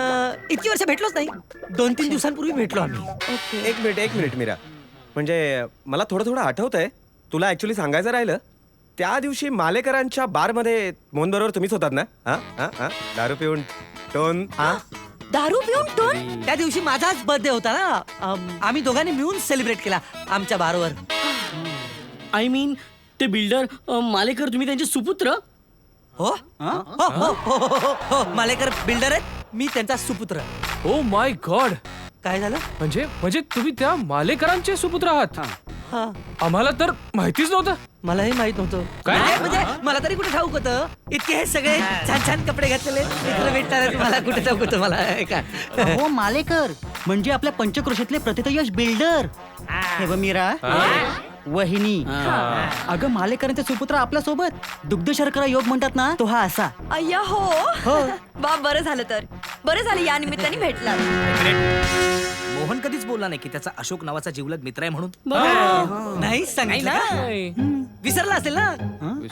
इतकी वर्ष भेटलोच नाही. 2-3 दिवसांपूर्वी भेटलो आम्ही. एक मिनिट मीरा. म्हणजे मला थोडं आठवत आहे. तुला ऍक्च्युली सांगायचं राहिलं, त्या दिवशी मालेकरांच्या बारमध्ये मोहन बरोबर तुम्हीच होतात ना? दारू पिऊन टोन. दारू पिऊन टोन? त्या दिवशी माझाच बर्थडे होता ना. आम्ही दोघांनी मिळून सेलिब्रेट केला आमच्या बारवर. आय मीन ते बिल्डर मालेकर तुम्ही त्यांचे सुपुत्र? हो, मालेकर बिल्डर आहेत, मी त्यांचा सुपुत्र. Oh my God. काय झालं? म्हणजे तुम्ही त्या मालेकरांचे सुपुत्र आहात? आम्हाला तर माहितीच नव्हतं. मलाही माहित नव्हतं. काय? म्हणजे मला तरी कुठे ठाऊक होतं. इतके हे सगळे छान छान कपडे घातलेले मित्र भेटणार, मला कुठे ठाऊक होतं. मला काय हो मालेकर म्हणजे आपल्या पंचक्रोशीतले प्रतिथयश बिल्डर. हे बघ मीरा, वहिनी. अगं मालेकरांचे सुपुत्र आपल्या सोबत दुग्ध शर्करा योग म्हणतात ना, तो हा असा. अय्या हो. बा बरं झालं तर. बरं झालं या निमित्ताने भेटला. मोहन कधीच बोलला नाही की त्याचा अशोक नावाचा जिवलग मित्र आहे म्हणून. नाही सांगितलं ना. विसरला असेल ना.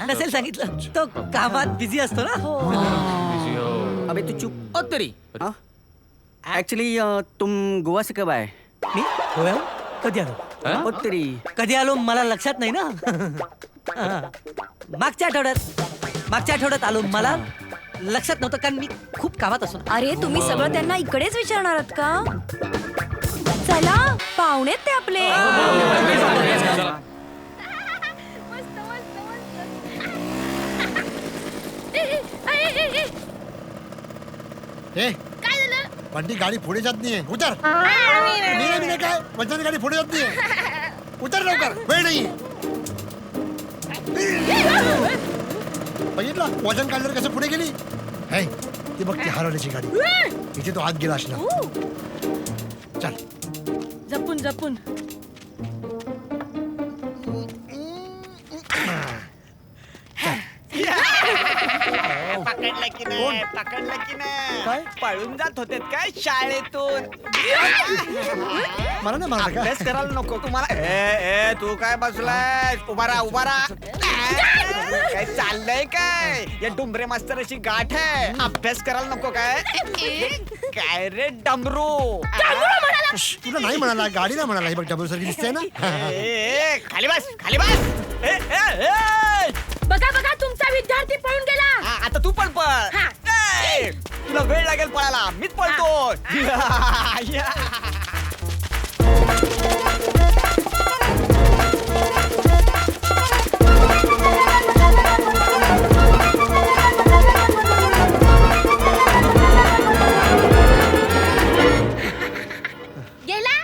नसेल सांगितलं, तो कामात बिझी असतो ना. अबे तू चुप. तरी एक्चुअली तुम गोवा से कब आए? मी गोव्याहून कधी आलो? तरी कधी आलो मला लक्षात नाही ना. मागच्या आठवड्यात आलो. मला लक्षात नव्हतं कारण मी खूप कामात असतो. अरे तुम्ही सगळं त्यांना इकडेच विचारणार आहात का? चला पाहुणेत ते आपले. काय झालं? बंटी गाडी पुढे जात नाहीये. उतर. नाही काय पंचायत गाडी पुढे जात नाहीये. उतर लवकर, वेळ नाही. बघितलं वजन काढल्यावर कसं पुढे गेली है ती बघ ती हरवण्याची गाडी इथे तो आत गेला असणार चल जपून जपून पकडलं की नाही पकडलं की नाही काय? पळून जात होते काय शाळेतून मला नाही मारलं का? अभ्यास करायला नको तुम्हाला ए तू काय बसलाय उभा राहा काय चाललंय काय या डुंबरे मास्तराची गाठ आहे अभ्यास करायला नको काय काय रे डमरू तुला नाही म्हणाला गाडीला म्हणाला हे बघ डबल सारखी दिसते ना खाली बस खाली बस बघा बघा तुमचा विद्यार्थी पळून गेला. आता तू पण पळ तुला वेळ लागेल पळायला मीच पळतो गेला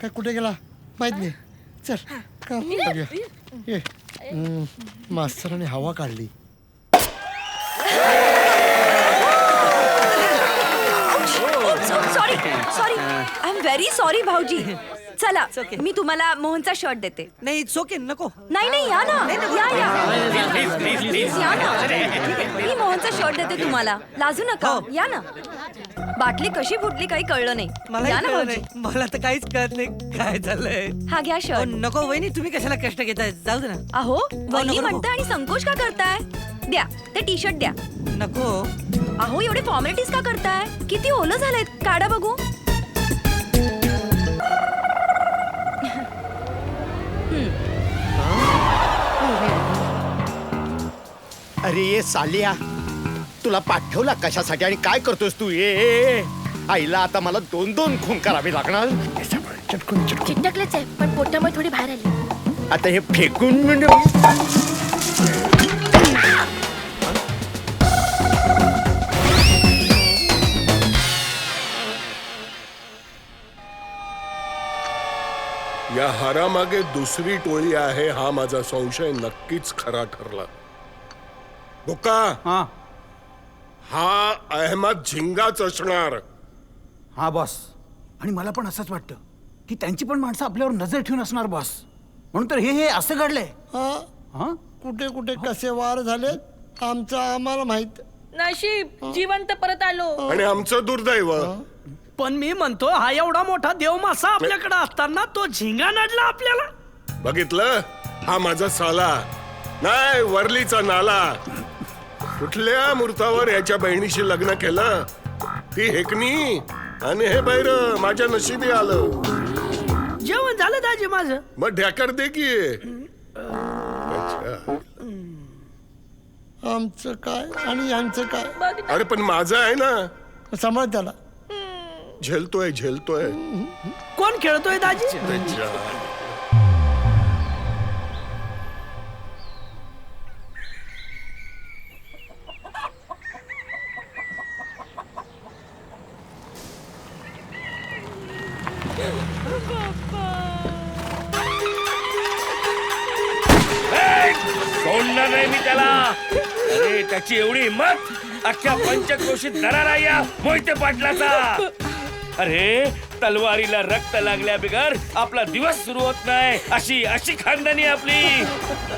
काय कुठे गेला माहित नाही चल का बघूया ये मास्तराने हवा काढली sorry sorry I am very sorry भाऊजी चला मी तुम्हाला मोहनचा शर्ट देते नाही इट्स ओके नको नाही नाही या ना या प्लीज या ना मी मोहनचा शर्ट देते तुम्हाला लाजू नका या ना बाटली कशी फुटली काही कळलं नाही मला या ना कळलं भाऊजी नाही मला तर काहीच कळत नाही काय झालंय हा घ्या शर्ट नको वहिनी तुम्ही कशाला कष्ट घेताय जाऊ दे ना अहो वहिनी म्हणताय आणि संकोच का करताय द्या ते टी शर्ट द्या नको अहो एवढे फॉर्मॅलिटीज का करताय किती ओलं झालंय काढा बघू अरे ये सालिया तुला पाठवला कशासाठी आणि काय करतोस तू ये आईला आता मला 2-2 खून करावे लागणार चटकून चिटकलेच आहे पण पोटामध्ये थोडी बाहेर आली. आता हे फेकून म्हणजे या हारामागे दुसरी टोळी आहे हा माझा संशय नक्कीच खरा ठरला बुका हा अहमद झिंगाच असणार हा बॉस आणि मला पण असंच वाटतं की त्यांची पण माणसं आपल्यावर नजर ठेवून असणार बॉस म्हणून तर हे असं घडलंय कुठे कुठे कसे वार झालेत आमचं आम्हाला माहित नशीब जिवंत परत आलो आणि आमचं दुर्दैव पण मी म्हणतो हा एवढा मोठा देव मासा आपल्याकडे असताना तो झिंगा नडला आपल्याला. बघितलं हा माझा साला नाही वरलीचा नाला कुठल्या मुहूर्तावर याच्या बहिणीशी लग्न केलं ती हेकनी आणि हे बैर माझ्या नशिबी आलं. जेवण झालं दाजी माझं मग ढ्याकर दे की आमचं काय आणि यांचं काय अरे पण माझं आहे ना सांभाळ त्याला झेलतोय कोण खेळतोय दाजी सोडणार नाही मी त्याला. अरे त्याची एवढी हिंमत अख्ख्या पंचक्रोशीत दरारा या मोहिते पाटलाचा. अरे तलवारीला रक्त लागल्या बिगर आपला दिवस सुरू होत नाही अशी अशी खानदानी आपली.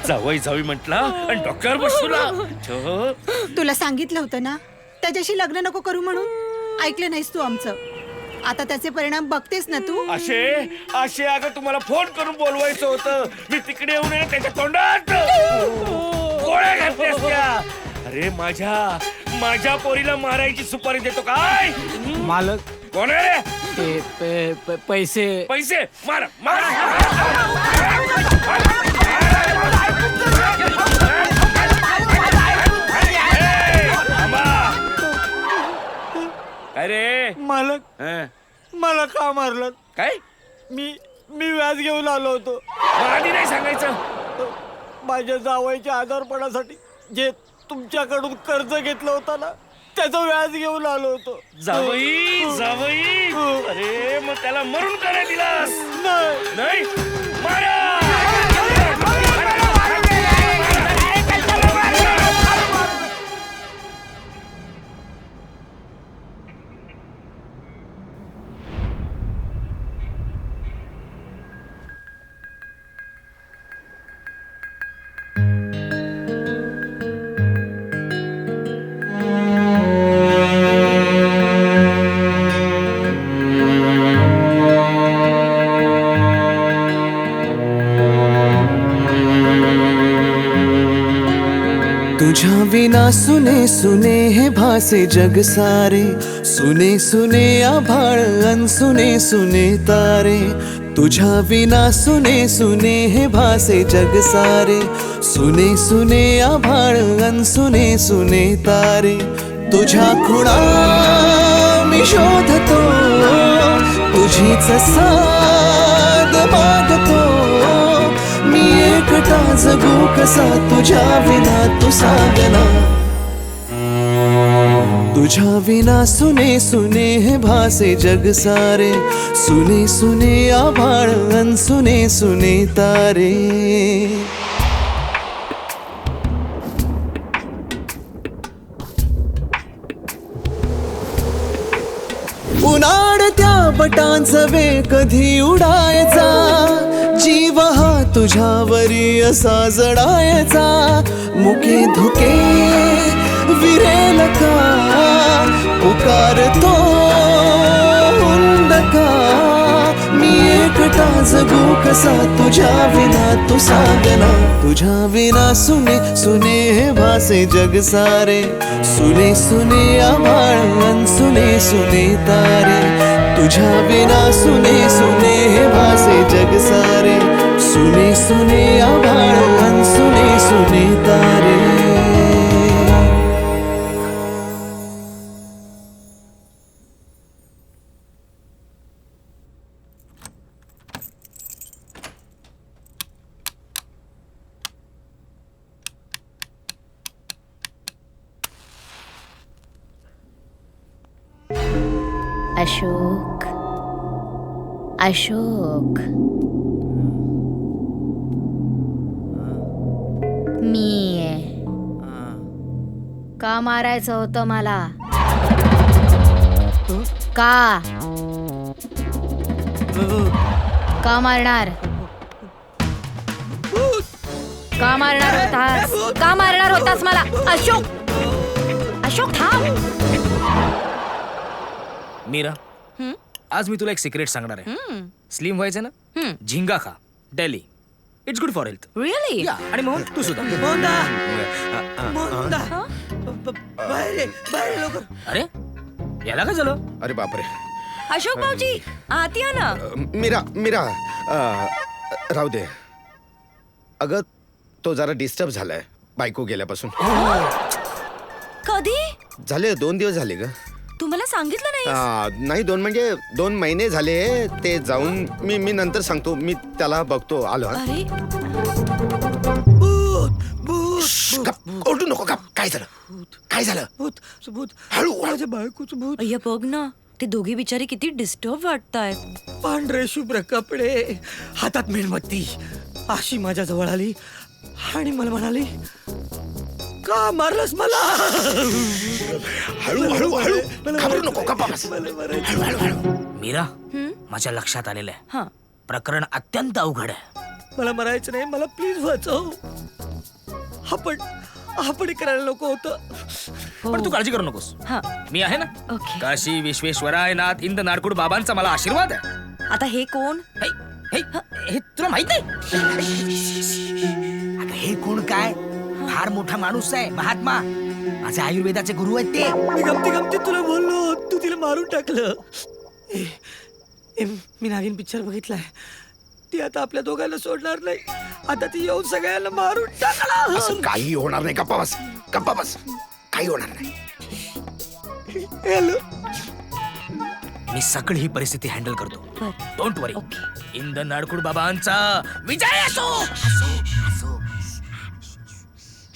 जावई जावी म्हटला आणि डॉक्टर बसला. तुला सांगितलं होतं ना त्याच्याशी लग्न नको करू म्हणून ऐकलं नाहीस तू आमचं. आता त्याचे परिणाम बघतेस ना तू. असे अगं तुम्हाला फोन करून बोलवायचं होतं. मी तिकडे येऊन त्याच्या तोंडात गोळ्या घातल्यास त्या. अरे माझ्या पोरीला मारायची सुपारी देतो काय मालक कोण आहे रे? पैसे मार अरे मालक मला का मारलं काय मी व्याज घेऊन आलो होतो. आधी नाही सांगायचं. माझ्या जावयाच्या आजारपणासाठी जे तुमच्याकडून कर्ज घेतलं होतं ना त्याचं व्याज घेऊन आलो होतो. जावई अरे मग त्याला मरून का नाही दिलास? नाही मारा तुझ्या विना सुने सुने हे भासे जग सारे, सुने सुने आभाळ अन सुने सुने तारे. तुझ्या विना सुने सुने हे भासे जग सारे, सुने सुने आभाळ अन सुने सुने तारे. तुझ्या खुणा मी शोधतो, तुझीच साथ मागतो. मी एकटा जगू कसा तुझ्या विना, तू सांगना. तुझ्या विना सुने सुने हे भासे जग सारे, सुने सुने आभाळ अन सुने सुने तारे. उन्हाळ्याच्या बटांचा वेळ कधी उडायचा, जीव हा तुझ्यावरी असा जडायचा. मुके धुके विरेल का पुकारतो हुंदका. मी एकटा जगू कसा तुझ्या विना, तू सांगना. तुझ्या विना सुने सुने हे भासे जग सारे, सुने सुने आभाळ अन सुने सुने तारे. तुझ्या विना सुने सुने हे भासे जग सारे, सुने सुने आभाळ अन सुने सुने तारे. अशोक, अशोक, मी का मारायचं होतं मला? का मारणार? का मारणार होतास? का मारणार होतास मला? अशोक, अशोक थांब. मीरा, आज मी तुला एक सिक्रेट सांगणार आहे. स्लिम व्हायचं ना, झिंगा खा daily. It's good for health. Really? आणि मोहन तू सुद्धा. अरे याला काय झालं? अरे बापरे. अशोक भाऊजी आत या ना. मीरा मीरा राहू दे. अगं तो जरा डिस्टर्ब झालाय बायको गेल्यापासून. कधी झाले 2 दिवस झाले ग. तुम्हाला सांगितलं नाही? नाही 2 म्हणजे 2 महिने झाले. ते जाऊन मी नंतर सांगतो. मी त्याला बघतो. आलो. अरे ओरडू नको. काय झालं? काय झालं? हळू माझ्या बायकोचं भूत. अय्या बघ ना, ते दोघे बिचारे किती डिस्टर्ब वाटतायत. पांढरे शुभ्र कपडे, हातात मेणबत्ती अशी माझ्या जवळ आली आणि मला म्हणाली, का मारलंस मला? हळू हळू हळू घाबरू नको. मीरा, माझ्या लक्षात आलेलं आहे प्रकरण अत्यंत अवघड आहे. मला मरायचं नाही, मला प्लीज वाचव. आपण करायला नको होतं. पण तू काळजी करू नकोस, मी आहे ना. काशी विश्वेश्वराय नाथ इंद नाडकुड बाबांचा मला आशीर्वाद आहे. आता हे कोण? हे तुला माहित आहे? आता हे कोण काय? फार मोठा माणूस आहे, महात्मा. माझे आयुर्वेदाचे गुरु आहेत ते. मी गमती तुला बोललो, तू तिला मारून टाकलं. मी नवीन पिक्चर बघितलाय. ती आता आपल्या दोघांना सोडणार नाही. आता ती येऊन सगळ्यांना मारून टाकणार. असं काही होणार नाही. गप्पा बस. काही होणार नाही. हॅलो, मी सगळी ही परिस्थिती हँडल करतो. डोंट वरी. इंद नाडकुड बाबांचा विजय असो.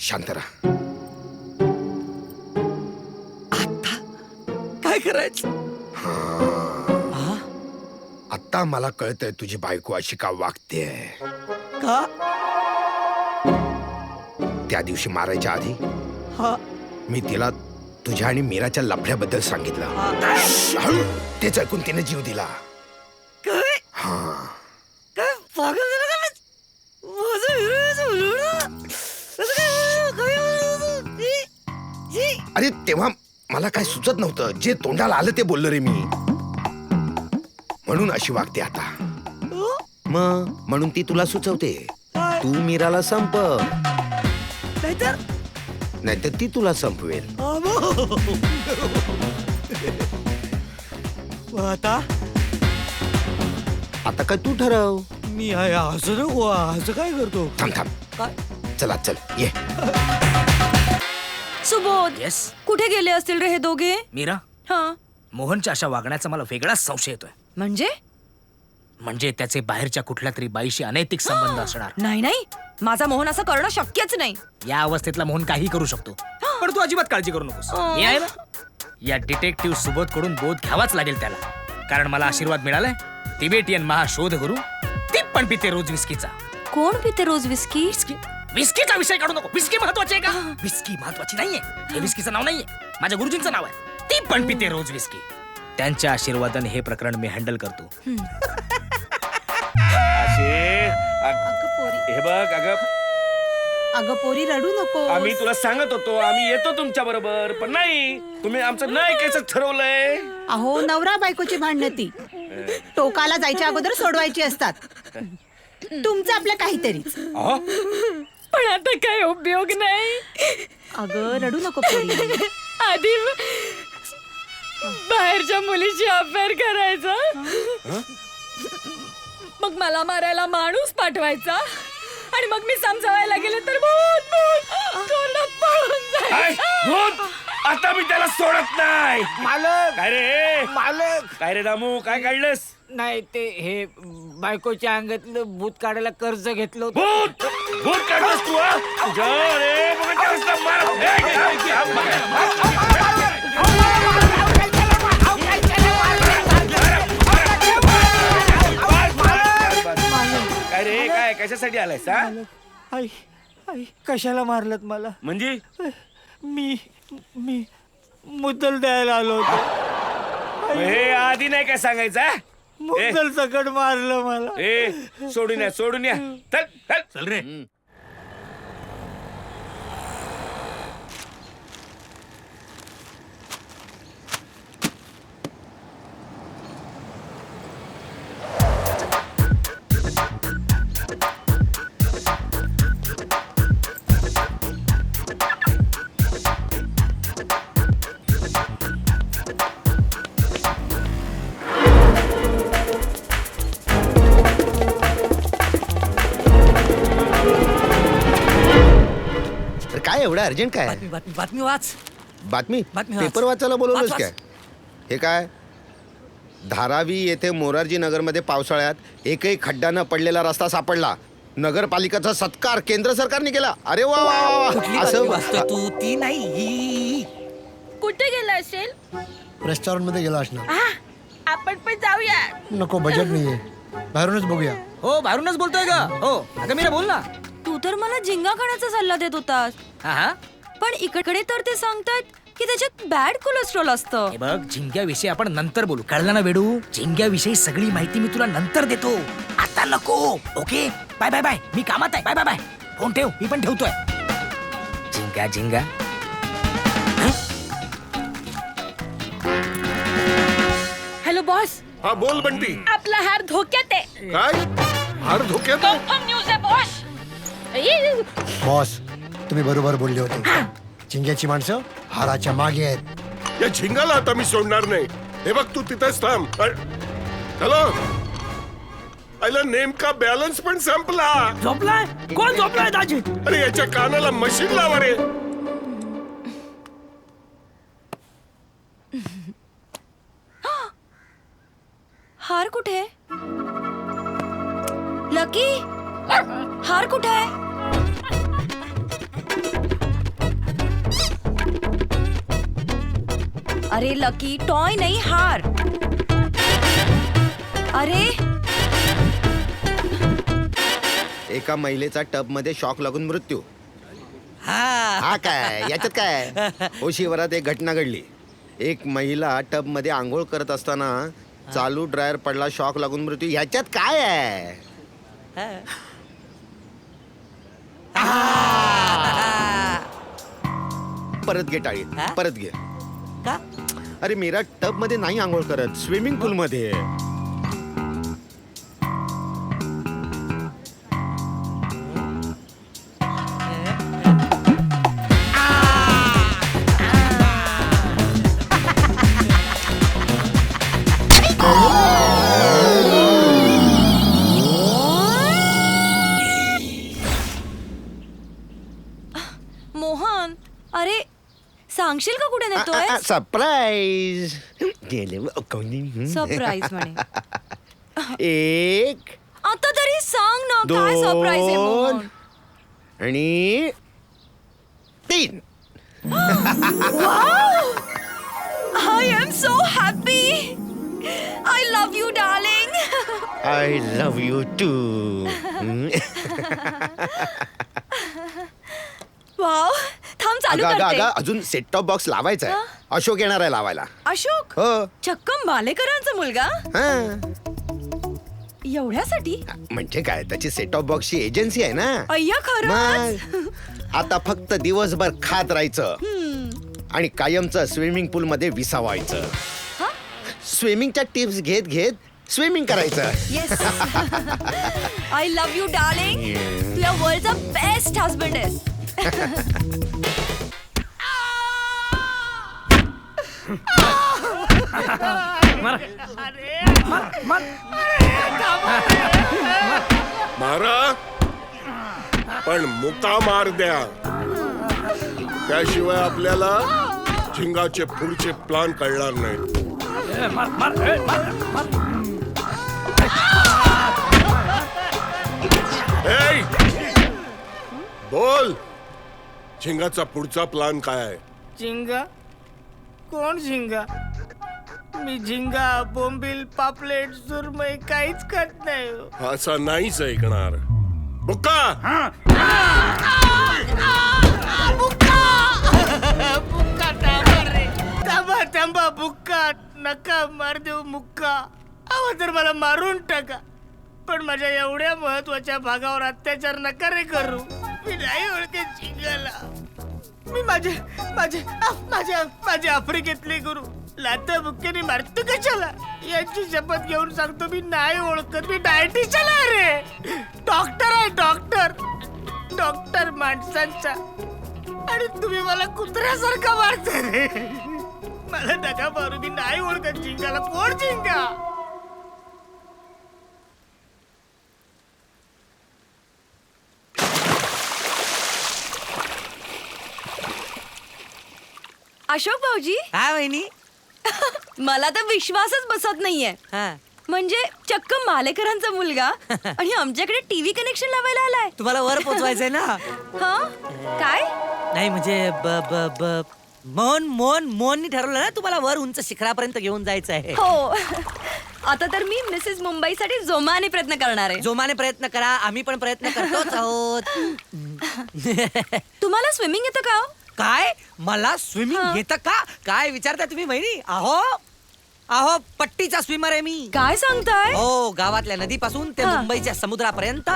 शांत राहा. काय करायचं? आता मला कळतंय तुझी बायको अशी का वागते. का? त्या दिवशी मारायच्या आधी मी तिला तुझ्या आणि मीराच्या लफड्याबद्दल सांगितलं. हळू. तेच ऐकून तिने जीव दिला. काय? काय पागल झाला का? अरे तेव्हा मला काय सुचत नव्हतं. जे तोंडाला आलं ते बोललो रे मी. म्हणून अशी वागते आता. म्हणून ती तुला सुचवते तू मीराला संपव. नाही तर ती तुला संपवेल. आता आता काय तू ठरव. मी असं नको असं काय करतो. थांब थांब. चला चल ये. सुबोध कुठे गेले असतील रे हे दोघे? मीरा, हा मोहनच्या अशा वागण्याचा मला वेगळाच संशय येतोय. म्हणजे त्याचे बाहेरच्या कुठल्या तरी बाईशी अनैतिक संबंध असणार. नाही नाही, माझा मोहन असं करणं शक्यच नाही. या अवस्थेतला मोहन काही करू शकतो, पण तू अजिबात काळजी करू नकोस. मी आहे ना. या डिटेक्टिव्ह सुबोध कडून बोध घ्यावाच लागेल त्याला, कारण मला आशीर्वाद मिळालाय. तिबेटियन महाशोध गुरु, ती पण पिते रोज विस्कीचा. कोण पिते रोज विस्की? विस्कीचा विषय काढू नको. विस्की महत्वाची आहे का? विस्की महत्वाची नाहीये. हे विस्कीचं नाव नाहीये, माझ्या गुरुजींचं नाव आहे. ती पण पिते रोज विस्की. त्यांच्या आशीर्वादाने हे प्रकरण मी हँडल करतो. हे बघ अगं पोरी रडू नको. आम्ही तुला सांगत होतो आम्ही येतो तुमच्या बरोबर, पण नाही, तुम्ही आमचं नाही ऐकायचं ठरवलंय. अहो नवरा बायकोची भांडणं ती टोकाला जायच्या अगोदर सोडवायची असतात. तुमचं आपलं काहीतरीच. पण आता काय उपयोग नाही. अगं रडू नको पोरी. आधी बाहेरच्या मुलीची अफेअर करायचा, मग मला मारायला माणूस पाठवायचा, आणि मग मी समजावायला गेले तर भूत पळून जायचं. आता मी त्याला सोडत नाही. मालक. काय रे मालक. काय रे दामू, काय काढलंस? नाही ते हे बायकोच्या अंगातलं भूत काढायला कर्ज घेतलं. भूत भूत काढलंस तू? काय रे, काय कशासाठी आलायस? आई आई कशाला मारलत मला? म्हणजे मी मी मुद्दल द्यायला आलो होतो. हे आधी नाही काय सांगायचं? मुद्दल सकट मारलं मला. सोडून या, सोडून या. चल रे. काय एवढं अर्जंट काय? बातमी वाच. बातमी? बातमी वाच. पेपर वाचायला बोलवलंस वाच, काय? हे काय? धारावी येथे मोरारजी नगरमध्ये पावसाळ्यात एकही खड्डा न पडलेला रस्ता सापडला. नगरपालिकेचा सत्कार केंद्र सरकारने केला. अरे वा वा वा. असं तू ती नाही. कुठे गेला असेल? रेस्टॉरंट मध्ये गेला असणार. आपण पण जाऊया. नको, बजेट नाहीये, बाहेरूनच बघूया. हो, बाहेरूनच बोलतोय का? हो अगं मीरा बोल ना. तू तर मला झिंगा खाण्याचा सल्ला देत होतास, पण इकडे तर ते सांगतात की त्याच्यात बॅड कोलेस्ट्रॉल असतं. हे बघ, झिंग्याविषयी आपण नंतर बोलू, कळलं ना वेडू? झिंग्याविषयी सगळी माहिती मी तुला नंतर देतो, आता नको. Okay, bye bye bye. मी कामात आहे. Bye bye bye. फोन ठेव, मी पण ठेवतोय. झिंगा झिंगा. Hello boss. हा बोल बंटी. आपला हार धोक्यात आहे. काय हार धोक्यात? कन्फर्म न्यूज आहे बॉस. बॉस तुम्ही बरोबर बोलले होते. झिंग्याची माणसं हाराच्या मागे आहेत. या झिंगाला आता मी सोडणार नाही. हे बघ तू तिथेच थांब. हॅलो, आईला नेमका बॅलन्स पण संपला. झोपलाय? कोण झोपलाय दाजी? अरे याच्या कानाला मशीन लावा रे. हार कुठे? लकी, हार कुठे आहे? अरे लकी, टॉय नाही हार. अरे एका महिलेचा टब मध्ये शॉक लागून मृत्यू. हा काय याच्यात काय? ओशिवरात एक घटना घडली. एक महिला टब मध्ये आंघोळ करत असताना चालू ड्रायर पडला, शॉक लागून मृत्यू. ह्याच्यात काय आहे? परत घे टाळी, परत घे. अरे मीरा टब मध्ये नाही आंघोळ करत, स्विमिंग पूल मध्ये. सांगशील का कुठे नेतोय? सरप्राईज सरप्राईज म्हणे. एक आता तरी सांग ना काय सरप्राईज आहे दोन मोहन? आणि 3. I am so happy. I love you, darling. I love you too. Wow, थांब चालू करते. अजून सेट टॉप बॉक्स लावायचा आहे. अशोक येणार आहे लावायला. अशोक हो. चक्क मालेकरांचा मुलगा एवढ्यासाठी? म्हणजे काय, त्याची सेट टॉप बॉक्सची एजन्सी आहे ना. अय्या खरंच? मग आता फक्त दिवसभर खात राहायचं आणि कायमचं स्विमिंग पूल मध्ये विसावायचं. स्विमिंगच्या टिप्स घेत घेत स्विमिंग करायचं. Yes. I love you darling. तू या वर्ल्डचा बेस्ट हस्बंड आहेस. मारा पण मुका मार द्या. त्याशिवाय आपल्याला झिंगाचे पुढचे प्लान कळणार नाहीत. ए, बोल, झिंगाचा पुढचा प्लान काय आहे? झिंगा? कोण झिंगा? मी झिंगा, बोंबील, पापलेट, सुरमई काहीच खात नाही. असा नाहीच ऐकणार. बुक्का बुक्का थांबा रे. थांबा थांबा बुक्का नका मार देऊ मुक्का. अहो तर मला मारून टाका, पण माझ्या एवढ्या महत्वाच्या भागावर अत्याचार नका रे करू. मी नाही ओळखत झिंगाला. मी माझे आफ्रिकेतले गुरु लाता बुक्क्याने मारतो कशाला याची शपथ घेऊन सांगतो. मी नाही ओळखत. मी डायटिशियन आहे रे. डॉक्टर आहे. डॉक्टर माणसांचा. आणि तुम्ही मला कुत्र्यासारखा मारता रे. मला नका मारू. मी नाही ओळखत झिंगाला. कोण झिंगा? अशोक भाऊजी. हा वहिनी. मला तर विश्वासच बसत नाहीये. म्हणजे चक्क मालेकरांचा मुलगा आणि आमच्याकडे टीव्ही कनेक्शन लावायला आलाय. तुम्हाला वर पोचवायचंय ना. हा काय? नाही म्हणजे मोहननी ठरवलं ना तुम्हाला वर उंच शिखरापर्यंत घेऊन जायचं आहे. हो. आता तर मी मिसेस मुंबईसाठी जोमाने प्रयत्न करणार आहे. जोमाने प्रयत्न करा. आम्ही पण प्रयत्न करतोच आहोत. तुम्हाला स्विमिंग येतं का? काय? मला स्विमिंग येतं का? काय विचारताय तुम्ही बहिणी? अहो पट्टीचा स्विमर आहे मी. काय सांगताय? हो, गावातल्या नदीपासून ते मुंबईच्या समुद्रापर्यंत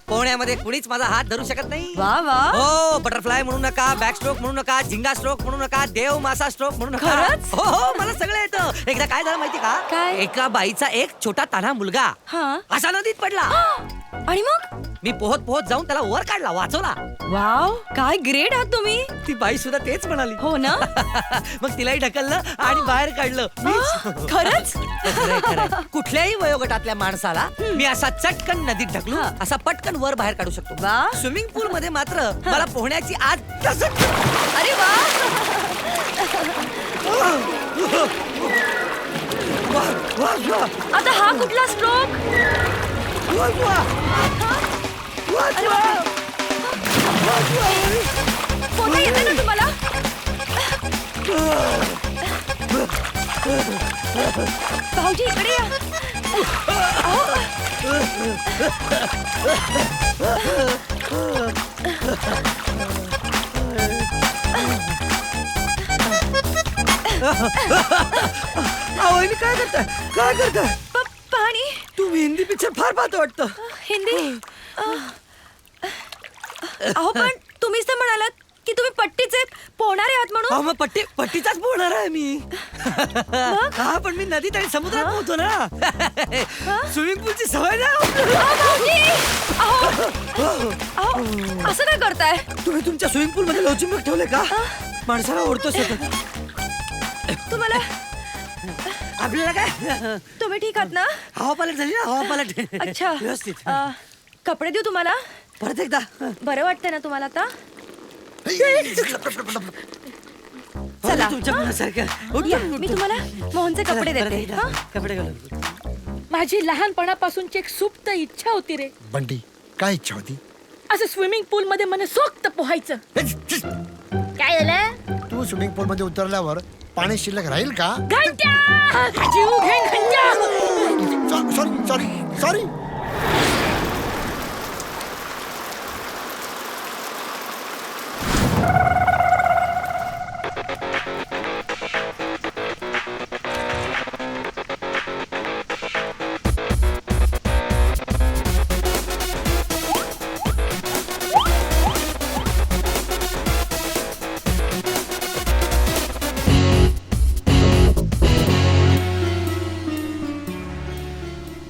पोहण्यामध्ये कुणीच माझा हात धरू शकत नाही. वा वा. हो, बटरफ्लाय म्हणू नका, बॅक स्ट्रोक म्हणू नका, झिंगा स्ट्रोक म्हणू नका, देव मासा स्ट्रोक म्हणू नका. खरंच? हो, मला सगळं येतं. एकदा काय झालं माहिती का? काय? एका बाईचा एक छोटा तान्हा मुलगा असा नदीत पडला. आणि मग मी पोहत पोहत जाऊन त्याला वर काढला, वाचवला. वाव, काय ग्रेट आहात तुम्ही. ती बाई सुद्धा तेच म्हणाली. हो ना. मग तिलाही ढकललं आणि बाहेर काढलं. खरंच? कुठल्याही वयोगटातल्या माणसाला मी असा चटकन नदीत ढकलू, असा पटकन वर बाहेर काढू शकतो. स्विमिंग पूल मध्ये मात्र मला पोहण्याची आज. अरे वा. आता हा कुठला स्ट्रोक? पोहता येतं ना तुम्हाला? भाऊजी इकडे या. काय करताय? काय करताय? पाणी. तुम्ही हिंदी पिक्चर फार पाहतो वाटतं. हिंदी? अहो पण तुम्हीच तर म्हणालात की तुम्ही पट्टीचे पोहणारे आहात म्हणून. मग पट्टीचाच पोहणार आहे मी. हा, पण मी नदीत आणि समुद्रात पोहतो ना. स्विमिंग पूलची सवय ना. असं काय करताय तुम्ही? तुमच्या स्विमिंग पूल मध्ये लवचिंबक ठेवले का? माणसाला ओढतो सतत. तुम्हाला आपल्याला काय? तुम्ही ठीक आहात ना? हवा पालट झाली ना. हवा पालट. अच्छा. व्यवस्थित. कपडे देऊ तुम्हाला? परत एकदा. बरं वाटतंय ना तुम्हाला आता? चला तुमच्या हं? मनासारखं. या, मी तुम्हाला मोहनचे कपडे देते हं? कपडे घालून. माझी लहानपणापासूनची एक सुप्त इच्छा होती रे, बंटी काय इच्छा होती? असं स्विमिंग पूल मध्ये मनसोक्त पोहायचं. काय झालं? तू स्विमिंग पूल मध्ये उतरल्यावर पाणी शिल्लक राहील का? घंट्या जीव घेईन घंट्या. Sorry sorry sorry.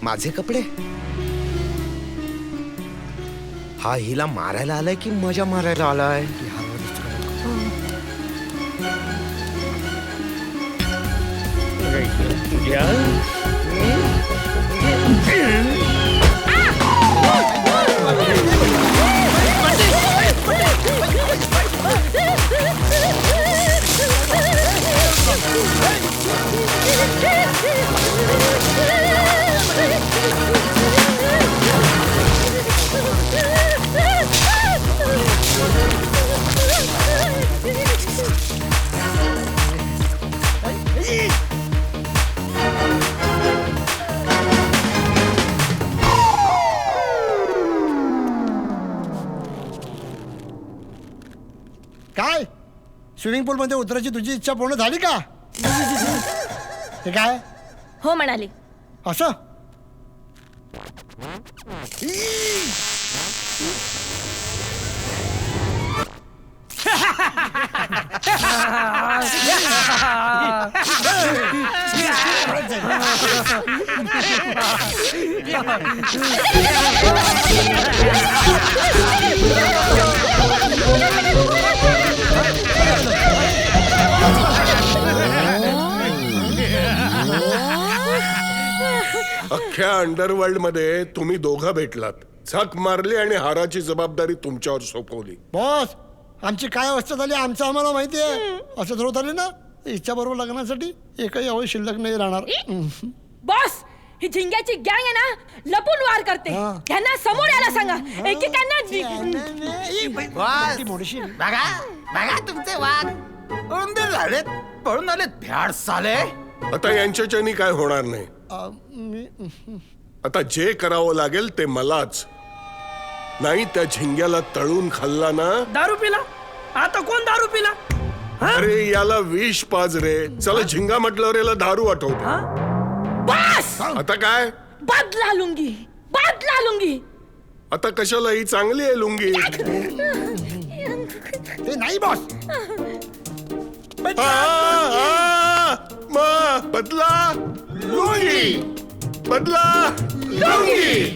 माझे कपडे हा हिला मारायला आलाय की मजा मारायला आलाय? काय स्विमिंग पूल मध्ये उतरायची तुझी इच्छा पूर्ण झाली का? हे काय हो म्हणाली. असं? अख्ख्या अंडरवर्ल्ड मध्ये तुम्ही दोघं भेटलात, झक मारली आणि हाराची जबाबदारी तुमच्यावर सोपवली. बॉस आमची काय अवस्था झाली आमचं आम्हाला माहिती आहे. असं ठरवत आले ना इच्छा बरोबर लग्नासाठी एकही अवय शिल्लक नाही राहणार. बॉस, ही झिंग्याची गँग आहे ना, लपून वार करते. त्यांना समोर यायला सांगा. एकेकांना बघा बघा तुमचे वाद उंदीर झालेत, पळून आलेत भ्याड साले. आता यांच्याच्यानी काय होणार नाही. आता जे करावं लागेल ते मलाच. नाही त्या झिंग्याला तळून खाल्ला ना. दारू पिला? आता कोण दारू पिला? अरे याला विष पाज रे. चला झिंगा म्हटल्यावर याला दारू आठवते. बस आता काय? बदला लुंगी, बदला लुंगी. आता कशाला? ही चांगली आहे लुंगी. ते नाही बॉस. बदला लुंगी, बदला लुंगी,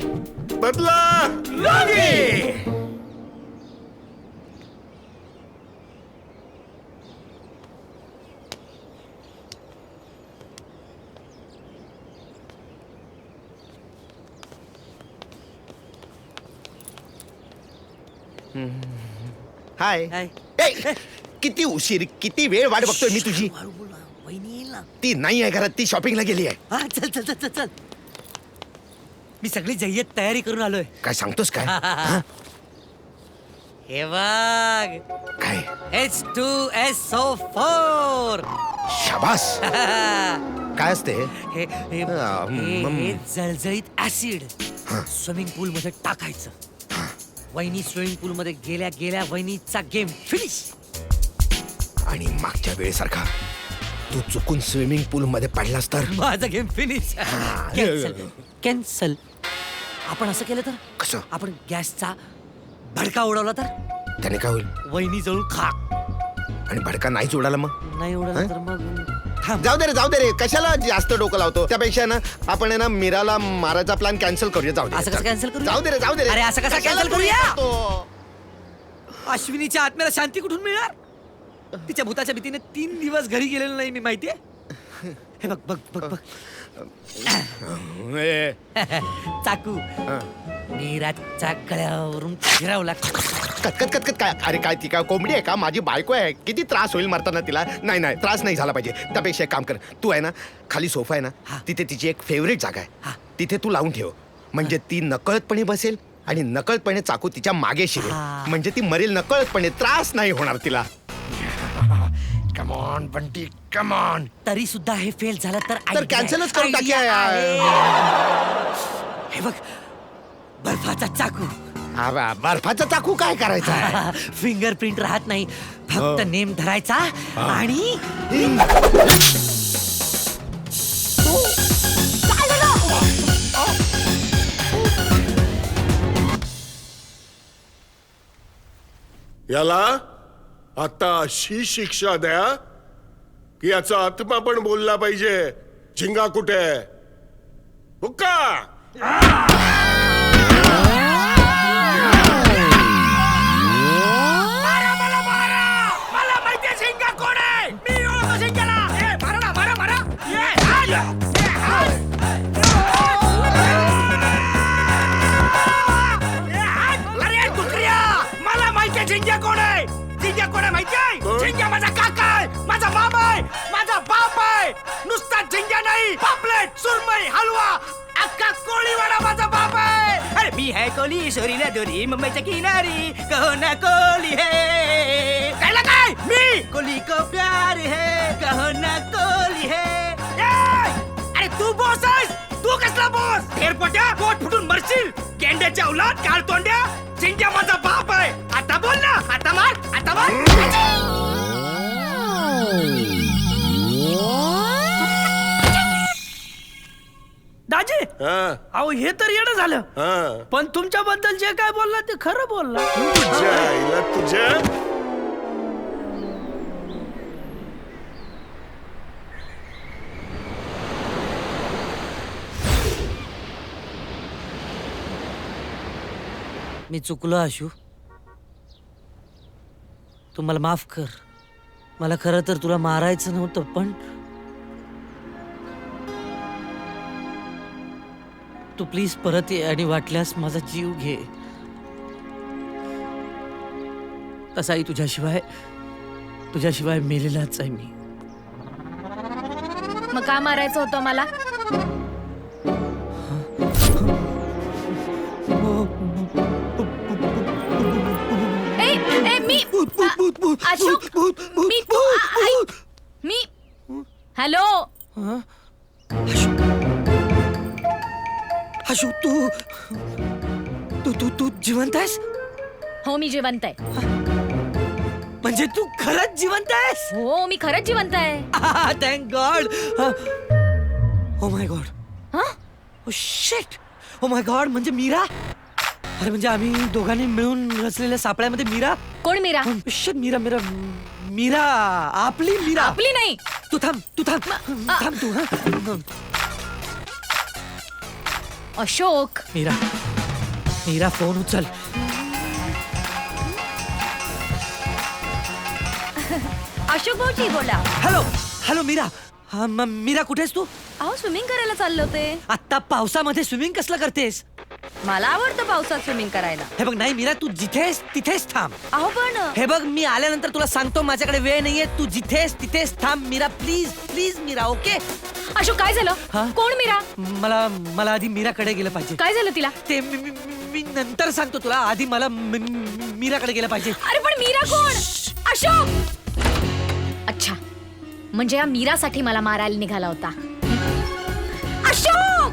बदला लुंगी. हाय. ए, किती उशीर, किती वेळ वाट बघतोय मी तुझी. ती नाही आहे घरात, ती शॉपिंगला गेली आहे. हा चल चल चल चल चल. मी सगळी जय्यत तयारी करून आलोय. काय सांगतोस काय? हे बघ काय? H2SO4. शाबास. काय असते हे जळजळीत ऍसिड स्विमिंग पूल मध्ये टाकायचं. वहिनी स्विमिंग पूल मध्ये गेल्या गेल्या वहिनीचा गेम फिनिश. आणि मागच्या वेळेसारखा तू चुकून स्विमिंग पूल मध्ये पडलास तर माझा गेम फिनिश. कॅन्सल. आपण असं केलं तर कसं? आपण गॅसचा भडका उडवला तर त्याने काय होईल? वहिनी जळून खाक. आणि भडका नाहीच उडाला मग? नाही उडाला तर मग जाऊ दे रे कशाला जास्त डोकं लावतो. त्यापेक्षा ना आपण आहे ना मीराला मारायचा प्लॅन कॅन्सल करूया. जाऊ दे. असं कसं कॅन्सल करू? जाऊ दे रे. अरे असं कसं कशाला कॅन्सल करूया? तो? अश्विनीच्या आत्म्याला शांती कुठून मिळणार? तिच्या भूताच्या भीतीने 3 दिवस घरी गेलेलो नाही मी, माहितीये. हे बघ बघ बघ बघ. चाकू नीराच्या गळ्यावरून फिरवला. कटकट कटकट काय? अरे काय ती काय कोंबडी आहे का? माझी बायको आहे. किती त्रास होईल मरताना तिला. नाही नाही, त्रास नाही झाला पाहिजे. त्यापेक्षा एक काम कर, तू आहे ना खाली सोफा आहे ना, तिथे तिची एक फेवरेट जागा आहे, तिथे तू लावून ठेव. म्हणजे ती नकळतपणे बसेल आणि नकळतपणे चाकू तिच्या मागे शिरेल. म्हणजे ती मरेल नकळतपणे, त्रास नाही होणार तिला. Come on Bunty, come on. तरी सुद्धा हे फेल झालं तर कॅन्सलच करून टाकूया. हे बघ, बर्फाचा चाकू. बर्फाचा चाकू काय करायचा? फिंगरप्रिंट राहत नाही, फक्त नेम धरायचा आणि याला आता अशी शिक्षा द्या की याचा आत्मा पण बोलला पाहिजे. झिंगा कुठे? हुक्का. मला माहितीये झिंगा कोण आहे. मी ओळखतो झिंग्याला. मारा ना, मारा मारा. अरे डुकऱ्या, मला माहितीये झिंग्या कोण आहे. झिंग्या कोण आहे माहितीये? झिंग्या माझा काका आहे, माझा मामा आहे, माझा बाप आहे. नुसता झिंग्या नाही, पापलेट, सुरमई, हलवा, अख्खा कोळीवाडा माझा बाप आहे. अरे मी है कोली, शोरीला दोरी, मुंबईच्या किनारी, कहो ना कोली है. कायला काय? मी कोली को प्यार है, कहो ना कोली है. अरे तू बॉस आहेस. तू कसला बॉस? एअरपोर्ट्या पोट फुटून मरशील. गेंड्याच्या औलाद, काळ तोंड्या. झिंग्या माझा बाप आहे. आता बोल ना. आता मार, आता मार. दाजी, अहो हे तर येणं झालं. पण तुमच्याबद्दल जे काय बोलला ते खरं बोलला. तुझ्या मी चुकलो आशू. तू मला माफ कर. मला खरं तर तुला मारायचं नव्हतं, पण तू प्लीज परत ये आणि वाटल्यास माझा जीव घे. तसाही तुझ्याशिवाय मेलेलाच आहे मी. मग का मारायचं होतं मला? मी हॅलो आशू, तू तू तू तू जिवंत आहेस? हो, मी जिवंत आहे. म्हणजे तू खरंच जिवंत आहेस? हो, मी खरंच जिवंत आहे. Thank God. Oh my God. Oh shit. Oh my God. म्हणजे मीरा? अरे म्हणजे आम्ही दोघांनी मिळून रचलेल्या सापळ्यामध्ये मीरा. कोण मीरा? शिट, मीरा मीरा मीरा आपली मीरा. आपली नाही. तू थांब तू. अशोक. मीरा फोन उचल. अशोक भाऊजी बोला. हॅलो मीरा. मीरा कुठेस तू? अहो स्विमिंग करायला चालले होते. आता पावसामध्ये स्विमिंग कसलं करतेस? मला आवडतं पावसात स्विमिंग करायला. हे बघ, नाही मीरा, तू जिथेस तिथेच थांब. अहो पण हे बघ, मी आल्यानंतर तुला सांगतो. माझ्याकडे वेळ नाहीये. तू जिथेस तिथेच थांब Meera. Please please Meera. Okay? Ashok, काय झालं? कोण मीरा? मला आधी मीराकडे गेलं पाहिजे. काय झालं तिला? ते मी नंतर सांगतो तुला. आधी मला मीराकडे गेलं पाहिजे. अरे पण मीरा कोण? अशोक. अच्छा, म्हणजे या मीरासाठी मला मारायला निघाला होता. अशोक.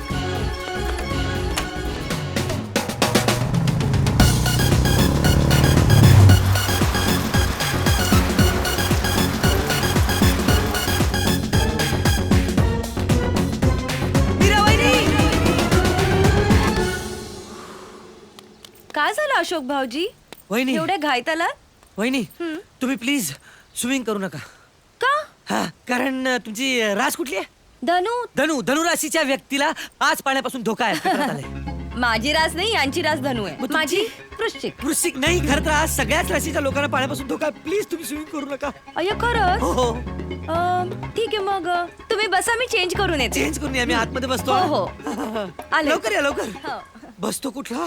काय झालं अशोक भाऊजी? वहिनी, एवढ्या घाईत आलात? वहिनी, तुम्ही प्लीज स्विमिंग करू नका. का? हा, कारण तुमची रास कुठली आहे? धनु राशीच्या व्यक्तीला आज पाण्यापासून धोका आहे. माझी रास नाही, यांची रास धनु आहे. माझी वृश्चिक नाही. खरं तर आज सगळ्याच राशीच्या लोकांना पाण्यापासून धोका आहे. प्लीज तुम्ही स्विमिंग करू नका. अय्या खरंच? हो. ठीक आहे, मग तुम्ही बसा, मी चेंज करून येते. चेंज करून या. मी आतमध्ये बसतो. हो. लवकर या, लवकर. बसतो कुठला?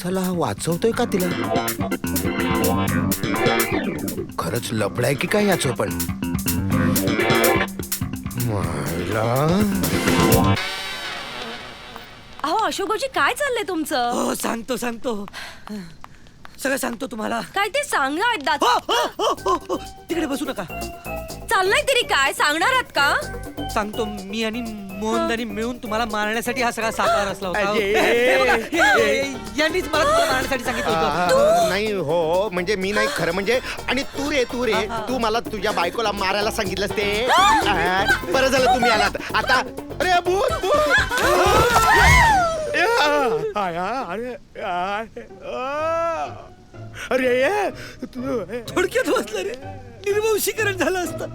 चला वाचवतोय का तिला? खरंच लपडाय की काय याचं पण? अहो अशोक भाऊजी काय चाललंय तुमचं? हो सांगतो सगळं सांगतो तुम्हाला. काय ते सांगा एकदा. तिकडे बसू नका. चाललंय तरी काय सांगणार आहात का? सांगतो. मी आणि मोहनदानी मिळून तुम्हाला मारण्यासाठी हा सगळा साकार असला होता. यांनीच मला तुम्हाला मारण्यासाठी सांगितलं होतं. नाही हो, म्हणजे मी नाही खरं म्हणजे. आणि तू रे तू मला तुझ्या बायकोला मारायला सांगितलंस ते. बरं झालं तुम्ही आलात. आता अरे भूत अरे थोडक्यात वाचलं रे. निर्वंशीकरण झालं असतं.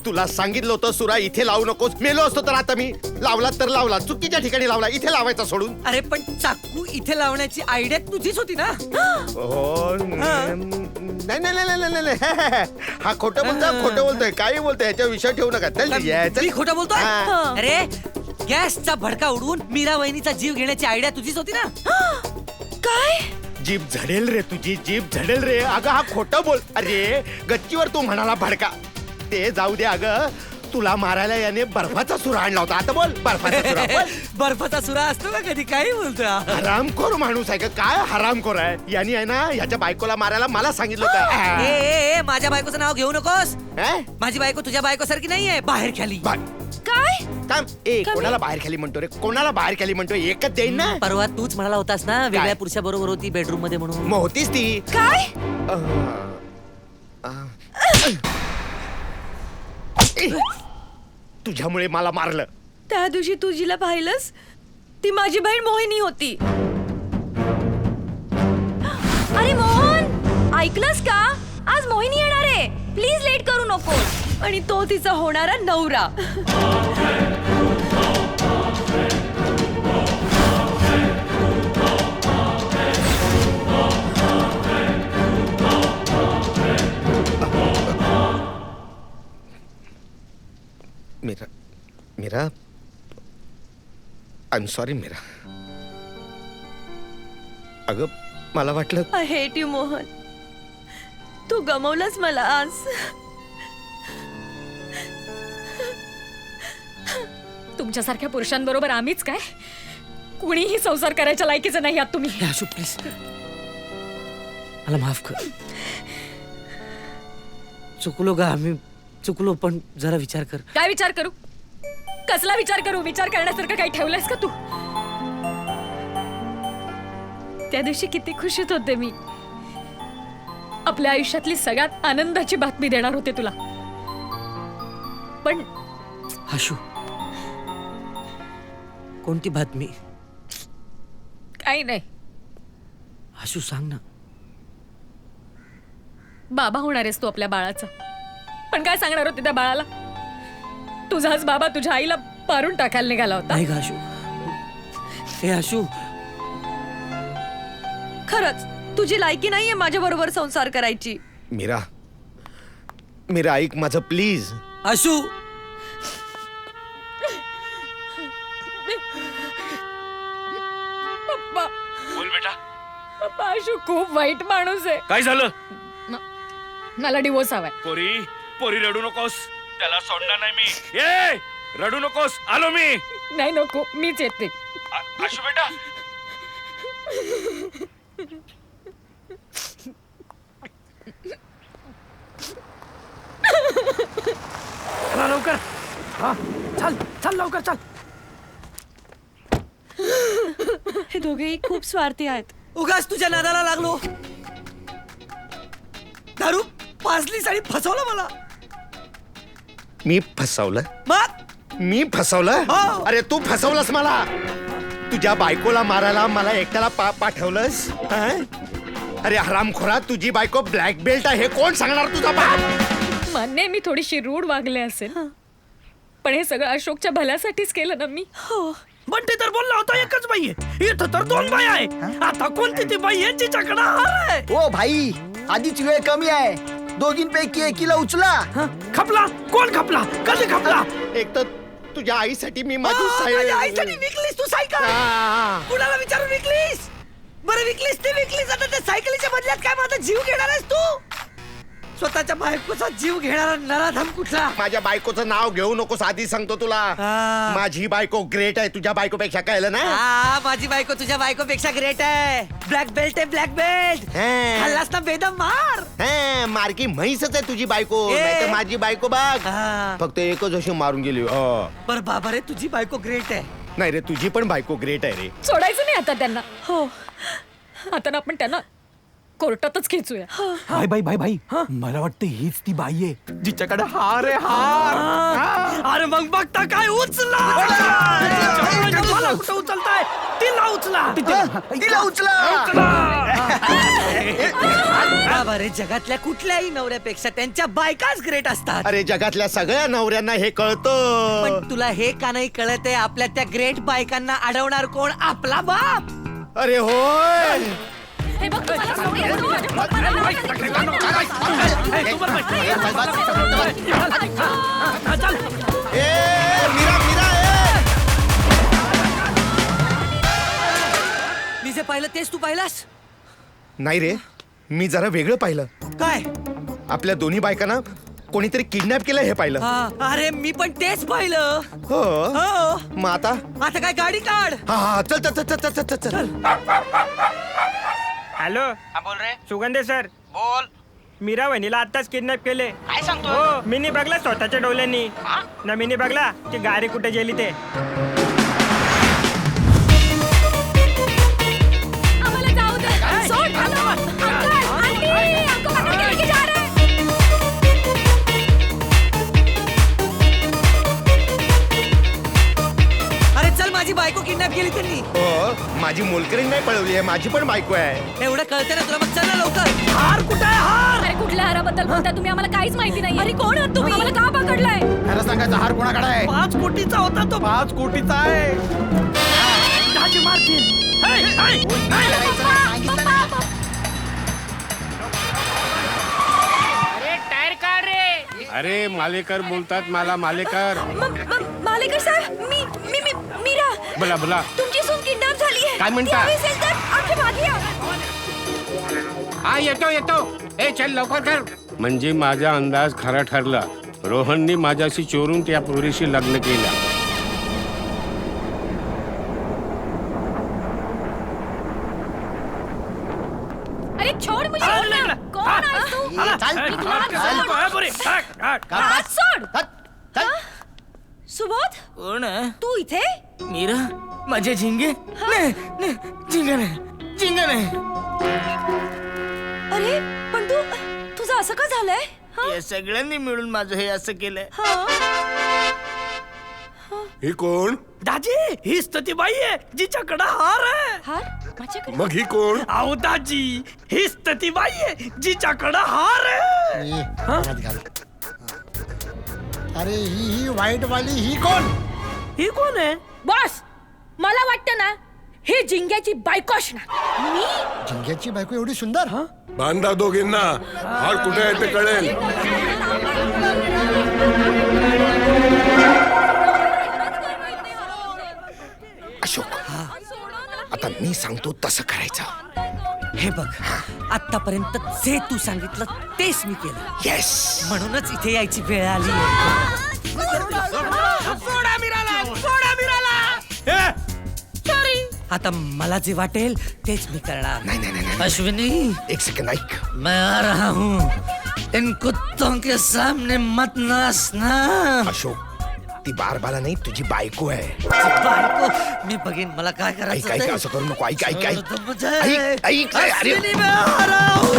तुला सांगितलं होतं सुरा इथे लावू नकोस. मेलो असतो तर आता मी. लावला तर लावला, चुकीच्या ठिकाणी लावला. इथे लावायचा सोडून. अरे पण चाकू इथे लावण्याची आयडिया तुझीच होती ना? हो नाही हा खोटं बोलतोय. काही बोलतोय याच्या विषय ठेवू नका. मी खोटं बोलतोय? अरे गॅसचा भडका उडवून मीरा वहिनीचा जीव घेण्याची आयडिया तुझीच होती ना? काय? जीभ झडेल रे तुझी, जीभ झडेल रे. अगं हा खोटं बोल. अरे गच्चीवर तू म्हणाला भडका, ते जाऊ दे. अगं तुला मारायला याने बर्फाचा सुरा आणला होता. आता बोल बर्फाचा सुरा. बर्फाचा सुरा असतो का कधी? काही बोलतोय. हरामखोर माणूस आहे का काय? हरामखोर आहे. याने आहे ना याच्या बायकोला मारायला मला सांगितलं होतं. माझ्या बायकोचं नाव घेऊ नकोस. माझी बायको तुझ्या बायको सारखी नाहीये. बाहेर खाली. काय? कोणाला बाहेर खाली म्हणतो रे? कोणाला बाहेर खाली म्हणतो? एकच देईन ना. परवा तूच म्हणाला होतास ना वेगळ्या पुरुषा बरोबर होती बेडरूम मध्ये म्हणून. मग होतीच ती. काय? तुझ्यामुळे मला मारलं. त्या दिवशी तू जिला पाहिलंस ती माझी बहीण मोहिनी होती. अरे मोहन, ऐकलंस का? आज मोहिनी येणार आहे. प्लीज लेट करू नको. आणि तो तिचा होणारा नवरा. Meera I am sorry Meera. अगं मला वाटलं. I hate you Mohan. तू गमवलंस मला आज. तुमच्यासारख्या पुरुषांबरोबर आम्हीच काय? कुणीही संसार करायच्या लायकीचे नाही आहात तुम्ही. आशू प्लीज मला माफ कर. चुकलो का आम्ही? चुकलो पण जरा विचार कर. काय विचार करू? कसला विचार करू? विचार करण्यासारखं काही ठेवलंयस का तू? त्या दिवशी किती खुशीत होते मी. आपल्या आयुष्यातली सगळ्यात आनंदाची बातमी देणार होते तुला. पण आशू कोणती बातमी? काही नाही. आशू सांग ना. बाबा होणार आहेस तू आपल्या बाळाचा. पण काय सांगणार होते त्या बाळाला? तुझाच बाबा तुझ्या आईला मारून टाकायला निघाला होता. नाही आशू. हे आशू खरंच तुझी लायकी नाहीये माझ्या बरोबर संसार करायची. मीरा ऐक माझं प्लीज. आशू पप्पा. बोल बेटा. पप्पा आशू खूप वाईट माणूस आहे. काय झालं? मला डिवोर्स हवाय. पोरी रडू नकोस. त्याला सोडणार नाही मी. ये रडू नकोस. आलो मी. नाही नको, मीच येते. आशू बेटा. चला लवकर. हा चल चल लवकर चल. हे दोघेही खूप स्वार्थी आहेत. उगाच तुझ्या नादाला लागलो. दारू पाजलीस आणि फसवलं मला. मी फसवलं? मग मी फसवलं? अरे तू फसवलंस मला. तुझ्या बायकोला मारायला मला एकट्याला पाठवलंस हं? अरे हरामखोरा, तुझी बायको ब्लॅक बेल्ट आहे, हे कोण सांगणार तुझा बाप? मान्य आहे, मी थोडीशी रूढ वागले असेल, पण हे सगळं अशोकच्या भल्यासाठीच केलं ना मी. हो, पण ते तर बोलला होता एकच बाई आहे, इथं तर 2 बाई आहे. आता कोणती ती बाई आहे जिच्याकडे हार आहे? ओ भाई, आधीच वेळ कमी आहे, दोघींपैकी एकीला उचला. खपला? कोण खपला? कधी खपला? एक तर तुझ्या आईसाठी मी माझी माझ्या आईसाठी विकलीस तू सायकल? कुणाला विचारून विकलीस? बरं विकलीस ती विकलीस, आता त्या सायकलीच्या बदल्यात काय माझा जीव घेणार आहेस तू? स्वतःच्या बायकोचा जीव घेणारा नराधम कुठला? माझ्या बायकोचं नाव घेऊ नकोस, आधी सांगतो तुला. माझी बायको ग्रेट आहे, तुझ्या बायकोपेक्षा, कळलं ना? माझी बायको तुझ्या बायकोपेक्षा ग्रेट आहे. ब्लॅक बेल्ट आहे, ब्लॅक बेल्ट. हल्लास ना बेदम मार. मारकी म्हैसच आहे तुझी बायको, नाहीतर माझी बायको बघ फक्त एकच अशी मारून गेली. पर बाबा रे, तुझी बायको ग्रेट आहे. नाही रे, तुझी पण बायको ग्रेट आहे रे. सोडायचं नाही आता त्यांना. हो, आता ना आपण त्यांना कोर्टातच खेचूया. बाई बाई बाई बाई, मला वाटतं हीच ती बाई आहे जिच्याकडे हार आहे, हार. अरे मग बघता काय, उचला. मला कुठं उचलताय? तिला उचला. तिला उचला. बाबा रे, जगातल्या कुठल्याही नवऱ्यापेक्षा त्यांच्या बायकाच ग्रेट असतात. अरे जगातल्या सगळ्या नवऱ्यांना हे कळतं, पण तुला हे का नाही कळत आहे? आपल्या त्या ग्रेट बायकांना अडवणार कोण? आपला बाप. अरे होय. हे बघ, मी जे पाहिलं तेच तू पाहिलास? नाही रे, मी जरा वेगळं पाहिलं. काय? आपल्या दोन्ही बायकांना कोणीतरी किडनॅप केलं हे पाहिलं. अरे मी पण तेच पाहिलं. हो, मग आता काय, गाडी काढ. हा, चल चल चल चल चल चल. हॅलो, बोल रे. सुगंधे सर बोल. मीरा वहिनीला आताच किडनॅप केले. काय सांगतो? हो, मीनी बघला स्वतःच्या डोळ्यांनी. ना मीनी बघला की गाडी कुठे गेली ते. आम्हाला जाऊ दे. सोड, हॅलो. अंकल, आंटी, हमको पकड़ के लेके जा रहे हैं. अरे चल, माझी बायको किडनॅप केली त्यांनी. हो, माझी मोलकरीण नाही पळवली आहे, माझी पण बायको आहे. एवढं कळतं ना तुला? मग चल ना लवकर. हार कुठे आहे? हार? अरे कुठल्या हाराबद्दल बोलताय तुम्ही? आम्हाला काहीच माहिती नाही. अरे कोण आहात तुम्ही? आम्हाला का पकडलाय? खरं सांगायचा हार कोणाकडे आहे? 5 कोटीचा होता तो. 5 कोटीचा आहे. दाजी मारतील. अरे टायर काढ रे. अरे मालेकर बोलतात, मला मालेकर. मालेकर साहेब, मी मी मी मीरा. बोला बोला. तुमची सून किडनॅप झाली आहे. काय म्हणता? ती हवी असेल तर आमच्या मागे या. हा, येतो येतो. ए चल लवकर कर. म्हणजे माझा अंदाज खरा ठरला. रोहननी माझ्याशी चोरून त्या पोरीशी लग्न केलं. अरे छोड मुझे. कोण आहेस तू? हात सोड. सुबोध, कोण आहे? तू इथे? मीरा, माझे झिंगे? नाही नाही, झिंगा नाही, झिंगा नाही. अरे पण तू, तुझं असं का झालंय? या सगळ्यांनी मिळून माझं हे असं केलंय. ही कोण? दाजी, हीच तर ती बाई आहे जिच्याकडे हार आहे. हार? माझ्याकडे? मग ही कोण? अहो दाजी, हीच तर ती बाई आहे जिच्याकडे हार आहे. अरे ही व्हाईट वाली ही कोण? ही कोण आहे? बॉस, मला वाटतं ना हे जिंग्याची बायको असणार. मी? झिंग्याची बायको एवढी सुंदर? बांधा दोघींना. हार कुठे आहे ते कळेल. अशोक, आता मी सांगतो तसं करायचं. हे बघ, आतापर्यंत जे तू सांगितलं तेच मी केलं. येस, म्हणूनच इथे यायची वेळ आली. सोडा मीराला, सोडा मीराला. आता मला जे वाटेल तेच मी करणार. नाही नाही नाही. अश्विनी, एक सेकंड ऐक. मैं आ रहा हूँ. इन कुत्तों के सामने मत नाचना. अशोक, ती बारबाला नाही, तुझी बायको आहे. बायको मी बघेन, मला काय ऐक करायचं ऐक, ते. असं करू नको. ऐक ऐक ऐक तो मुझे- ऐक ऐक. अरे अश्विनी, मैं आ रहा हूँ.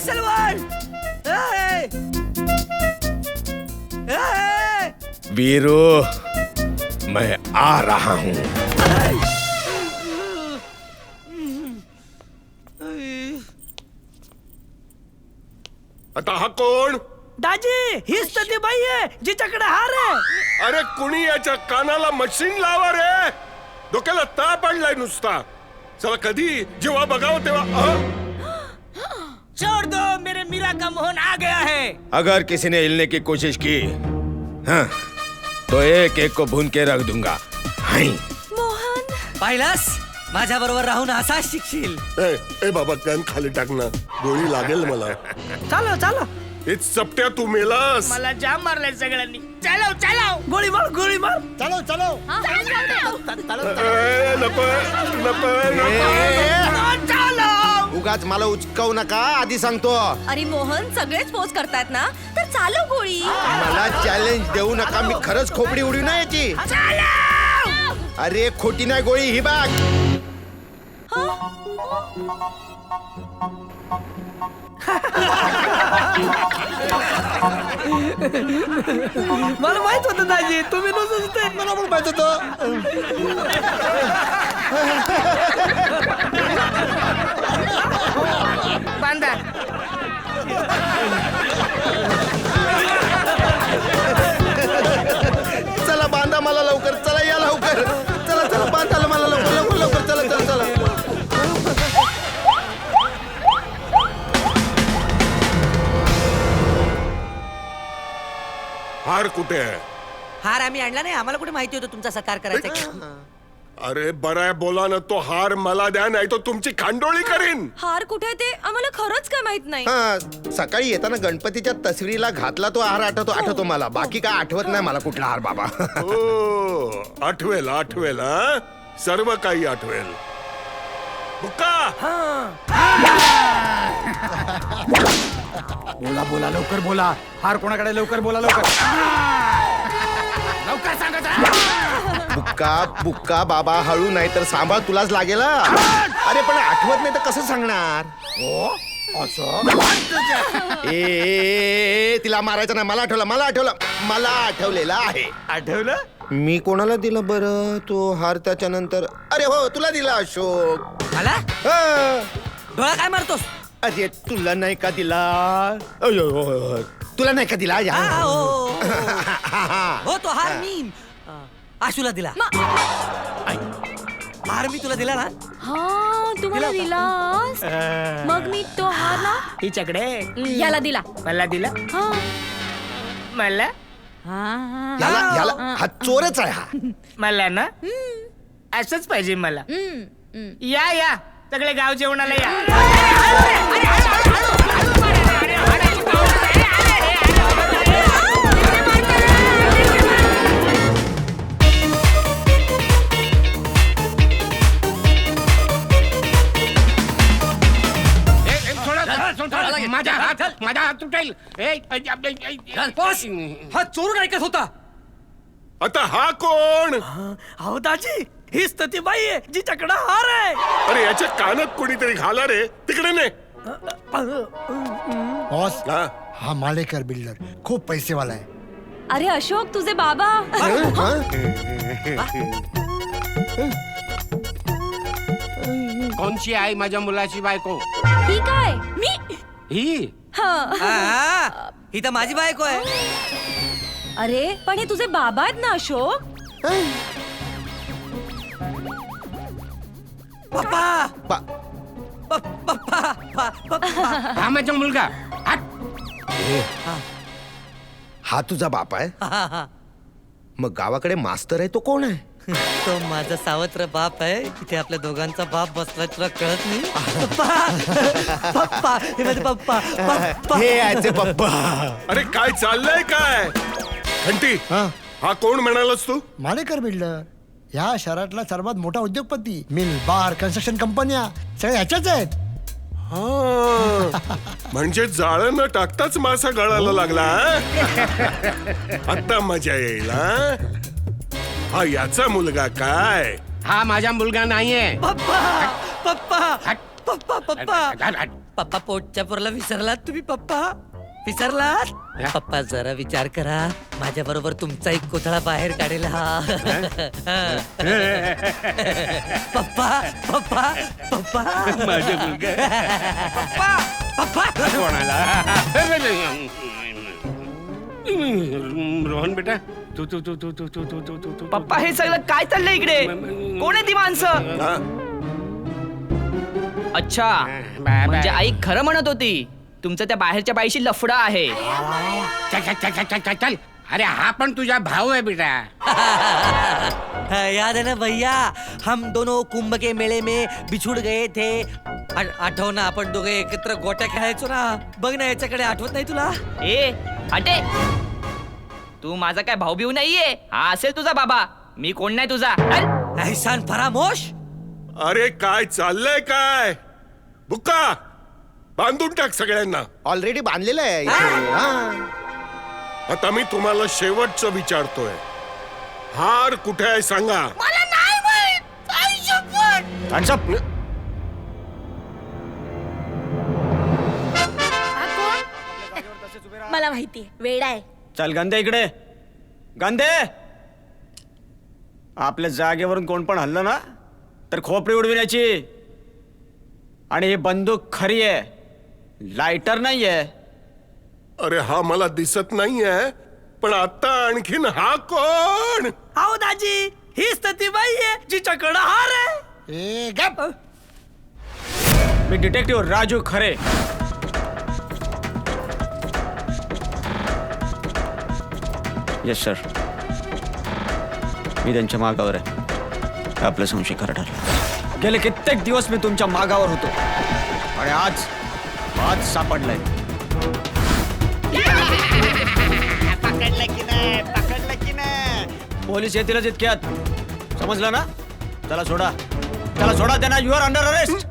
सलवान वीरू, मैं आ रहा हूँ. आता हा कोण? दाजी हीच तर ती बाई आहे जिच्याकडे हार आहे. अरे कुणी याच्या कानाला मशीन लावा रे. डोक्याला ताप आणलाय नुसता. चला कधी जेव्हा बघावं तेव्हा छोड़ दो, मेरे मीरा का मोहन आ गया है. अगर किसी ने हिलने की कोशिश की हाँ, तो एक एक को भून के रख दूंगा. हाय. पाहिलास माझ्या बरोबर राहून असा शिकशील. ए बाबा गन खाली टाक ना. गोळी लागेल मला. चालो चालो. हेच चपट्या तू मेलास. मला जाम मारलाय सगळ्यांनी. चालव चालव. गोळी मार गोळी मार. चलो चलो. उगाच मला उचकावू नका, आधी सांगतो. अरे मोहन सगळेच पोच करतायत ना, तर चालव गोळी. मला चॅलेंज देऊ नका. मी खरंच खोपडी उडी नाही याची. अरे खोटी नाही गोळी ही बाग. मला माहित होतं दाजी तुम्ही नुसतं. मला पण माहित बांधा. चला बांधा मला लवकर. चला या लवकर. चला चला बांधायला मला लवकर लवकर लवकर. चला चला चला. हार कुठे आहे? हार आम्ही आणला नाही. आम्हाला कुठे माहिती होतं तुमचा सकार करायचा. अरे बराय बोला ना. तो हार मला द्या, नाही तो तुमची खांडोळी करीन. हार कुठे ते आम्हाला खरंच काय माहित नाही. हा, सकाळी येताना गणपतीच्या तस्वीरीला घातला तो हार आठवतो मला. बाकी काय आठवत नाही मला कुठला हार बाबा. हो आठवेल आठवेल. हा? सर्व काही आठवेल. बुक्का बोला बोला लवकर बोला. हार कोणाकडे? लवकर बोला लवकर. लवकर सांगा. बुक्का बुक्का बाबा हळू, नाही तर सांभाळ तुलाच लागेल. अरे पण आठवत नाही तर कसं सांगणार? ए तिला मारायचं नाही. मला आठवलेलं आहे. आठवलं? मी कोणाला दिलं बरं तो हार त्याच्या नंतर? अरे हो तुला दिला अशोक. मला डोळा काय मारतोस? अरे तुला नाही का दिला? तुला नाही का दिला? हो तो हार मी आशूला दिला. हार मी तुला दिला ना. हा तुम्हाला दिलास. मग मी तो हार ना हिच्याकडे याला दिला. मला दिला. हा मला याला हा चोरच आहे. हा मला ना असंच पाहिजे मला. या या सगळे गाव जेवणाला या. माझा हात तुटेल. हा चोरून ऐकत होता. आता हा कोण? हो दाजी हीच तर ती बाई आहे जिच्याकडे हार आहे. अरे याच्या कानात कोणीतरी घाला रे. तिकडे ने. बॉस हा मालेकर बिल्डर खूप पैसेवाला आहे. अरे अशोक तुझे बाबा. कोणची आहे माझ्या मुलाची बायको? ही काय? मी ही ही तर माझी बायको आहे. अरे पण हे तुझे बाबा आहेत ना अशोक. पप्पा हा माझा मुलगा. हा तुझा बाप आहे? मग गावाकडे मास्तर आहे तो कोण आहे? तो माझा सावत्र बाप आहे. इथे आपल्या दोघांचा बाप बसला तुला कळत नाही. पप्पा पप्पा हे माझे पप्पा. हे याचे पप्पा. अरे काय चाललंय काय? घंटी हा कोण म्हणालास तू? मालेकर बिल्डर या शहरातला सर्वात मोठा उद्योगपती. मिल बार कन्स्ट्रक्शन कंपन्या सगळ्या ह्याच्याच आहेत. म्हणजे जाळं न टाकताच मासा गळायला लागला. आता मजा येईल. हा याचा मुलगा काय? हा माझा मुलगा नाहीये. पप्पा पप्पा पप्पा पप्पा पप्पा पोटच्या पोरला विसरलात तुम्ही पप्पा विसरलात पप्पा जरा विचार करा माझ्या बरोबर तुमचा एक कोथळा बाहेर काढेल हा पप्पा पप्पा पप्पा माझा मुलगा पप्पा पप्पा कोणाला रोहन बेटा तू तू तू तू तू तू तू तू तू तू पप्पा हे सगळं काय चाललंय इकडे कोण आहे ती माणसं अच्छा म्हणजे आई खरं म्हणत होती तुमचं त्या बाहेरच्या बाईशी लफडा आहे चल अरे हा पण तुझा भाऊ आहे बेटा याद है ना भैया हम दोनों कुंभ के मेले में बिछुड़ गए थे आठव ना आपण दोघे एकत्र गोट्या खेळायचो ना बघ ना याच्याकडे आठवत नाही तुला ए हटे तू माझा काय भाऊ बिऊ नाहीये हा असेल तुझा बाबा मी कोण नाही तुझा ऐसान फरामोश अरे काय चाललंय काय बुक्का बांधून टाक सगळ्यांना ऑलरेडी बांधलेलं आहे इथे. हा. आता मी तुम्हाला शेवटचं विचारतोय हार कुठे आहे सांगा मला नाही माहित आई शपथ. मला माहिती वेडा आहे. चल गंधे इकडे गंधे आपल्या जागेवरून कोण पण हल्लं ना तर खोपडी उडविण्याची आणि ही बंदूक खरी आहे लायटर नाहीये अरे हा मला दिसत नाहीये पण आता आणखीन हा कोण अहो दाजी हीच तर ती बाई आहे जिच्याकडं हार आहे मी डिटेक्टिव्ह राजू खरे येस सर मी त्यांच्या मागावर आहे आपलं संशय खरं ठरलं गेले कित्येक दिवस मी तुमच्या मागावर होतो आणि आज सापडलंय पकडलं की नाही पोलीस येतीलच इतक्यात समजलं ना त्याला सोडा त्यांना युअर अंडर अरेस्ट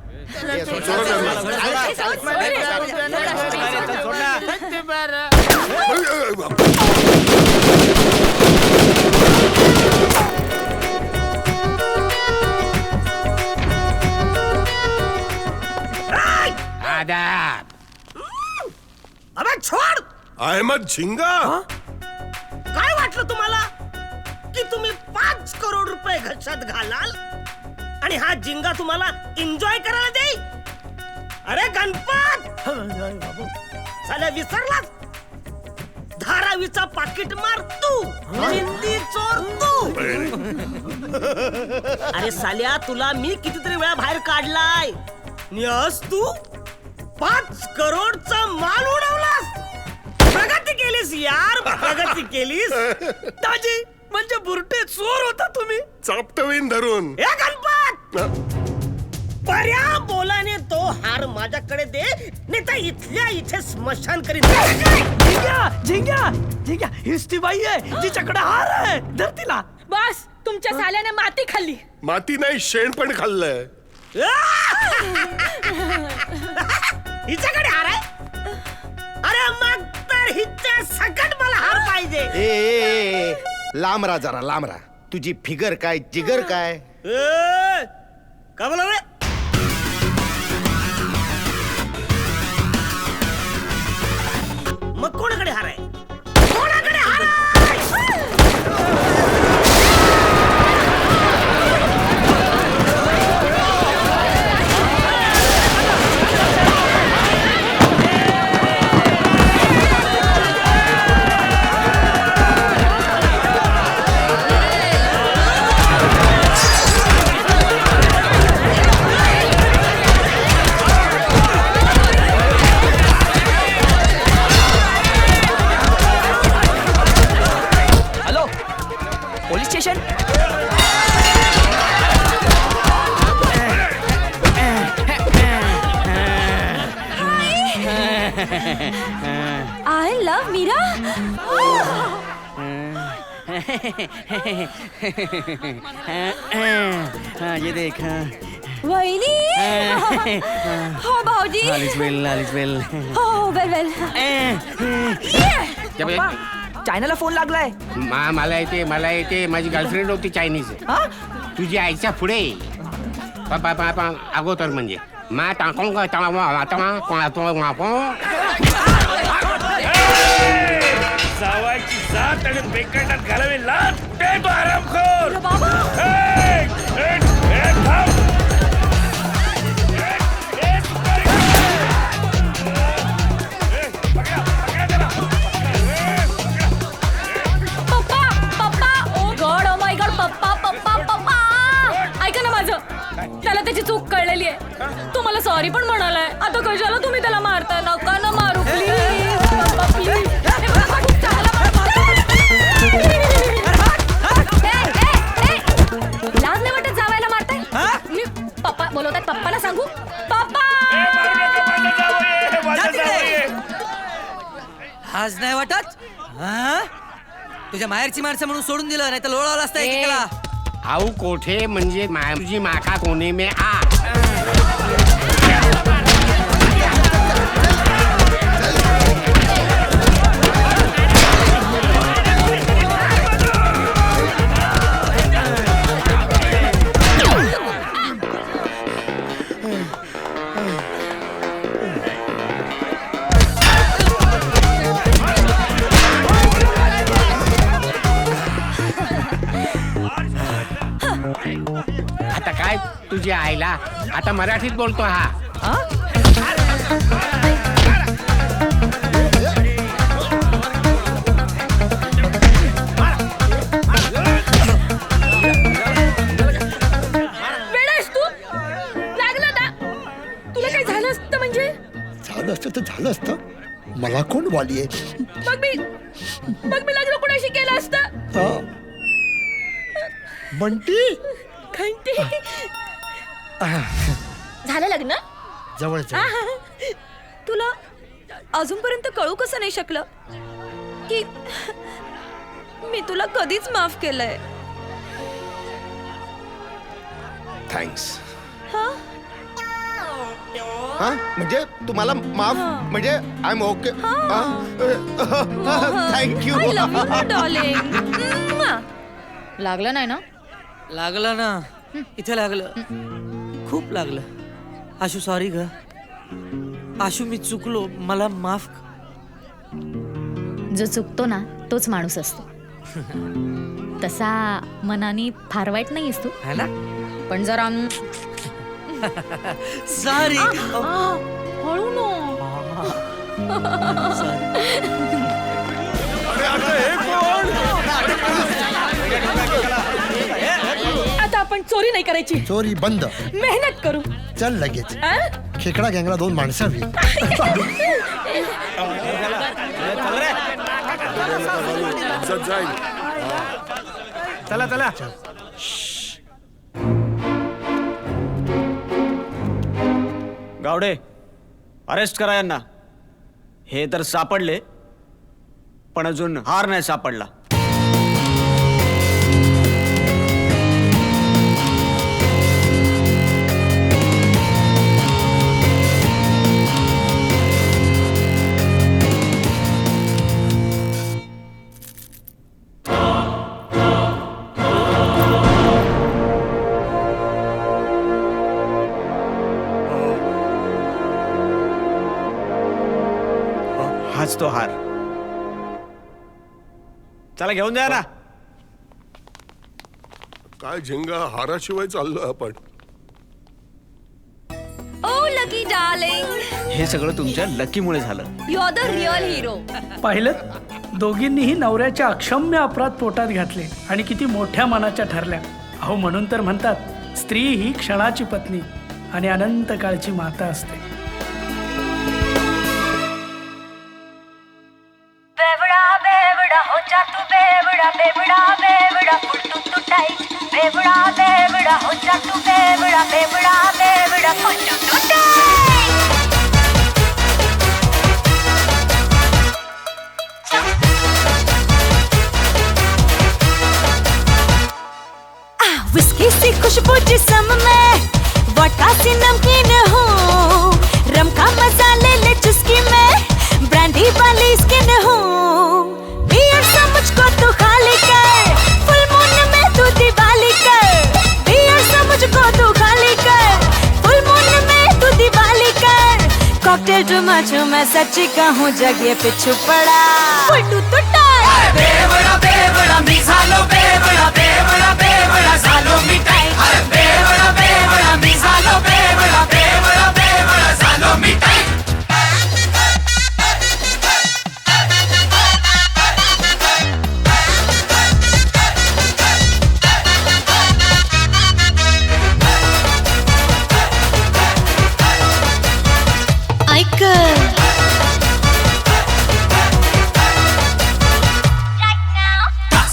अबे छोड अहमद झिंगा काय वाटलं तुम्हाला की तुम्ही 5 करोड रुपये घशात घालाल आणि हा जिंगा तुम्हाला एन्जॉय करायला देईल अरे गणपत साल्या विसरलास धारावीचा पाकिट मार तू चिंदी चोर तू अरे साल्या तुला मी कितीतरी वेळा बाहेर काढलाय नियस तू 5 करोडचा माल उडवलास प्रगती केलीस यार प्रगती केलीस दाजी म्हणजे बुरटे चोर होता तुम्ही चापटवीन धरून हे गणपत पर्या बोलाने तो हार माझ्याकडे दे नाही तर इथल्या इथे स्मशान करीत झिंग्या हीच ती बाई आहे जिच्याकडे हार आहे धर तिला. बस तुमच्या साल्याने माती खाल्ली. माती नाही शेण पण खाल्लंय हिच्याकडे हार आहे अरे मग तर हिच्या सकट मला हार पाहिजे. ए लांब राहा जरा लांब राहा. तुझी फिगर काय जिगर काय का बोला रे मग कोणाकडे हार आहे कोणाकडे हार police station I love Meera ये देख वहिनी हो भाऊजी वेल हो वेल वेल चायनाला फोन लागलाय मला येते माझी गर्लफ्रेंड होती चायनीज तुझी आईच्या पुढे अगोदर म्हणजे जावायची जात आणि बेकाटात घालावी लात. कुठे तो आरामखोर? थांब. पप्पा पप्पा ओ गॉड ओ माय गॉड पप्पा पप्पा पप्पा ऐका ना माझं. त्याला त्याची चूक कळलेली आहे. तो मला सॉरी पण म्हणालाय. आता कशाला तुम्ही त्याला मारताय? नका ना मारू प्लीज पप्पा प्लीज. लाज नाही वाटत जावायला मारताय? मी पप्पा बोलवतात. पप्पाला सांगू? पप्पा आज नाही वाटत? हा? तुझ्या माहेरची माणसं म्हणून सोडून दिलं, नाही तर लोळवलं असतं एकेकाला. आऊ कोठे म्हणजे तुझी माका कोणे में आ. आता काय तुझ्या आईला आता मराठीत बोलतो हा. वेडायस तू? लागलं ना? तुला काय झालं असतं म्हणजे? झालं असतं तर झालं असतं. मला कोण वाली आहे? मग मी लग्न कोणाशी केलं असतं? बंटी घंटी. झालं लग्न? जवळ तुला अजूनपर्यंत कळू कसं नाही शकलं की मी तुला कधीच माफ केलंय? थँक्स. हा म्हणजे तुम्हाला माफ म्हणजे I am okay. Thank you. I love you, my darling. लागलं नाही ना? लागलं ना. इथे लागलं. खूप लागलं. आशू सॉरी ग. आशू मी चुकलो. मला माफ. जो चुकतो ना तोच माणूस असतो. तसा मनाने फार वाईट नाहीस तू, है ना? पण जरा सॉरी. हळू नो. आता आपण चोरी नाही करायची. चोरी बंद. मेहनत करू. चल लगेच. खेकडा गँगला 2 माणसं हवी. चला चला. गावडे अरेस्ट करा यांना. हे तर सापडले पण अजून हार नाही सापडला. हाच तो हार. चला घेऊन जा ना. काय झिंगा हाराशिवाय चाललोय आपण. ओ लकी डार्लिंग, हे सगळं तुमच्या लकीमुळे झालं. You are the real hero. पाहिलं, दोघींनीही नवऱ्याच्या अक्षम्य अपराध पोटात घातले आणि किती मोठ्या मनाच्या ठरल्या. अहो म्हणून तर म्हणतात, स्त्री ही क्षणाची पत्नी आणि अनंत काळची माता असते. बेवड़ा बेवड़ा हो जा तू बेवड़ा बेवड़ा बेवड़ा फुट तू टाइट बेवड़ा बेवड़ा हो जा तू बेवड़ा बेवड़ा बेवड़ा फुट तू टाइट. विस्की सी खुशबू जिस्म में वोडका सी नमकीन हो दिल टुमा मैं सच्ची कहूँ जगह पिछू पड़ा पलटू तो टाइट बेवड़ा बेवड़ा मी झालो बेवड़ा बेवड़ा बेवड़ा झालो मिठाई बेवड़ा मी झालो बेवड़ा बेवड़ा बेवड़ा झालो मिठाई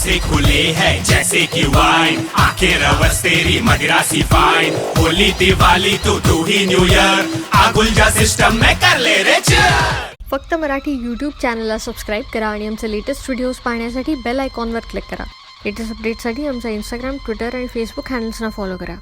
से खुले है जैसे कि वाइन आंखें रवस तेरी मदिरा सी फाइन होली दिवाली तू ही न्यू ईयर आगुलजा सिस्टम में कर ले रे फक्त मराठी यूट्यूब चॅनलला सबस्क्राईब करा आणि आमचे लेटेस्ट व्हिडिओज पाहण्यासाठी बेल आयकॉनवर क्लिक करा. लेटेस्ट अपडेटसाठी आमचा इंस्टाग्राम, ट्विटर आणि फेसबुक हँडल्सना फॉलो करा.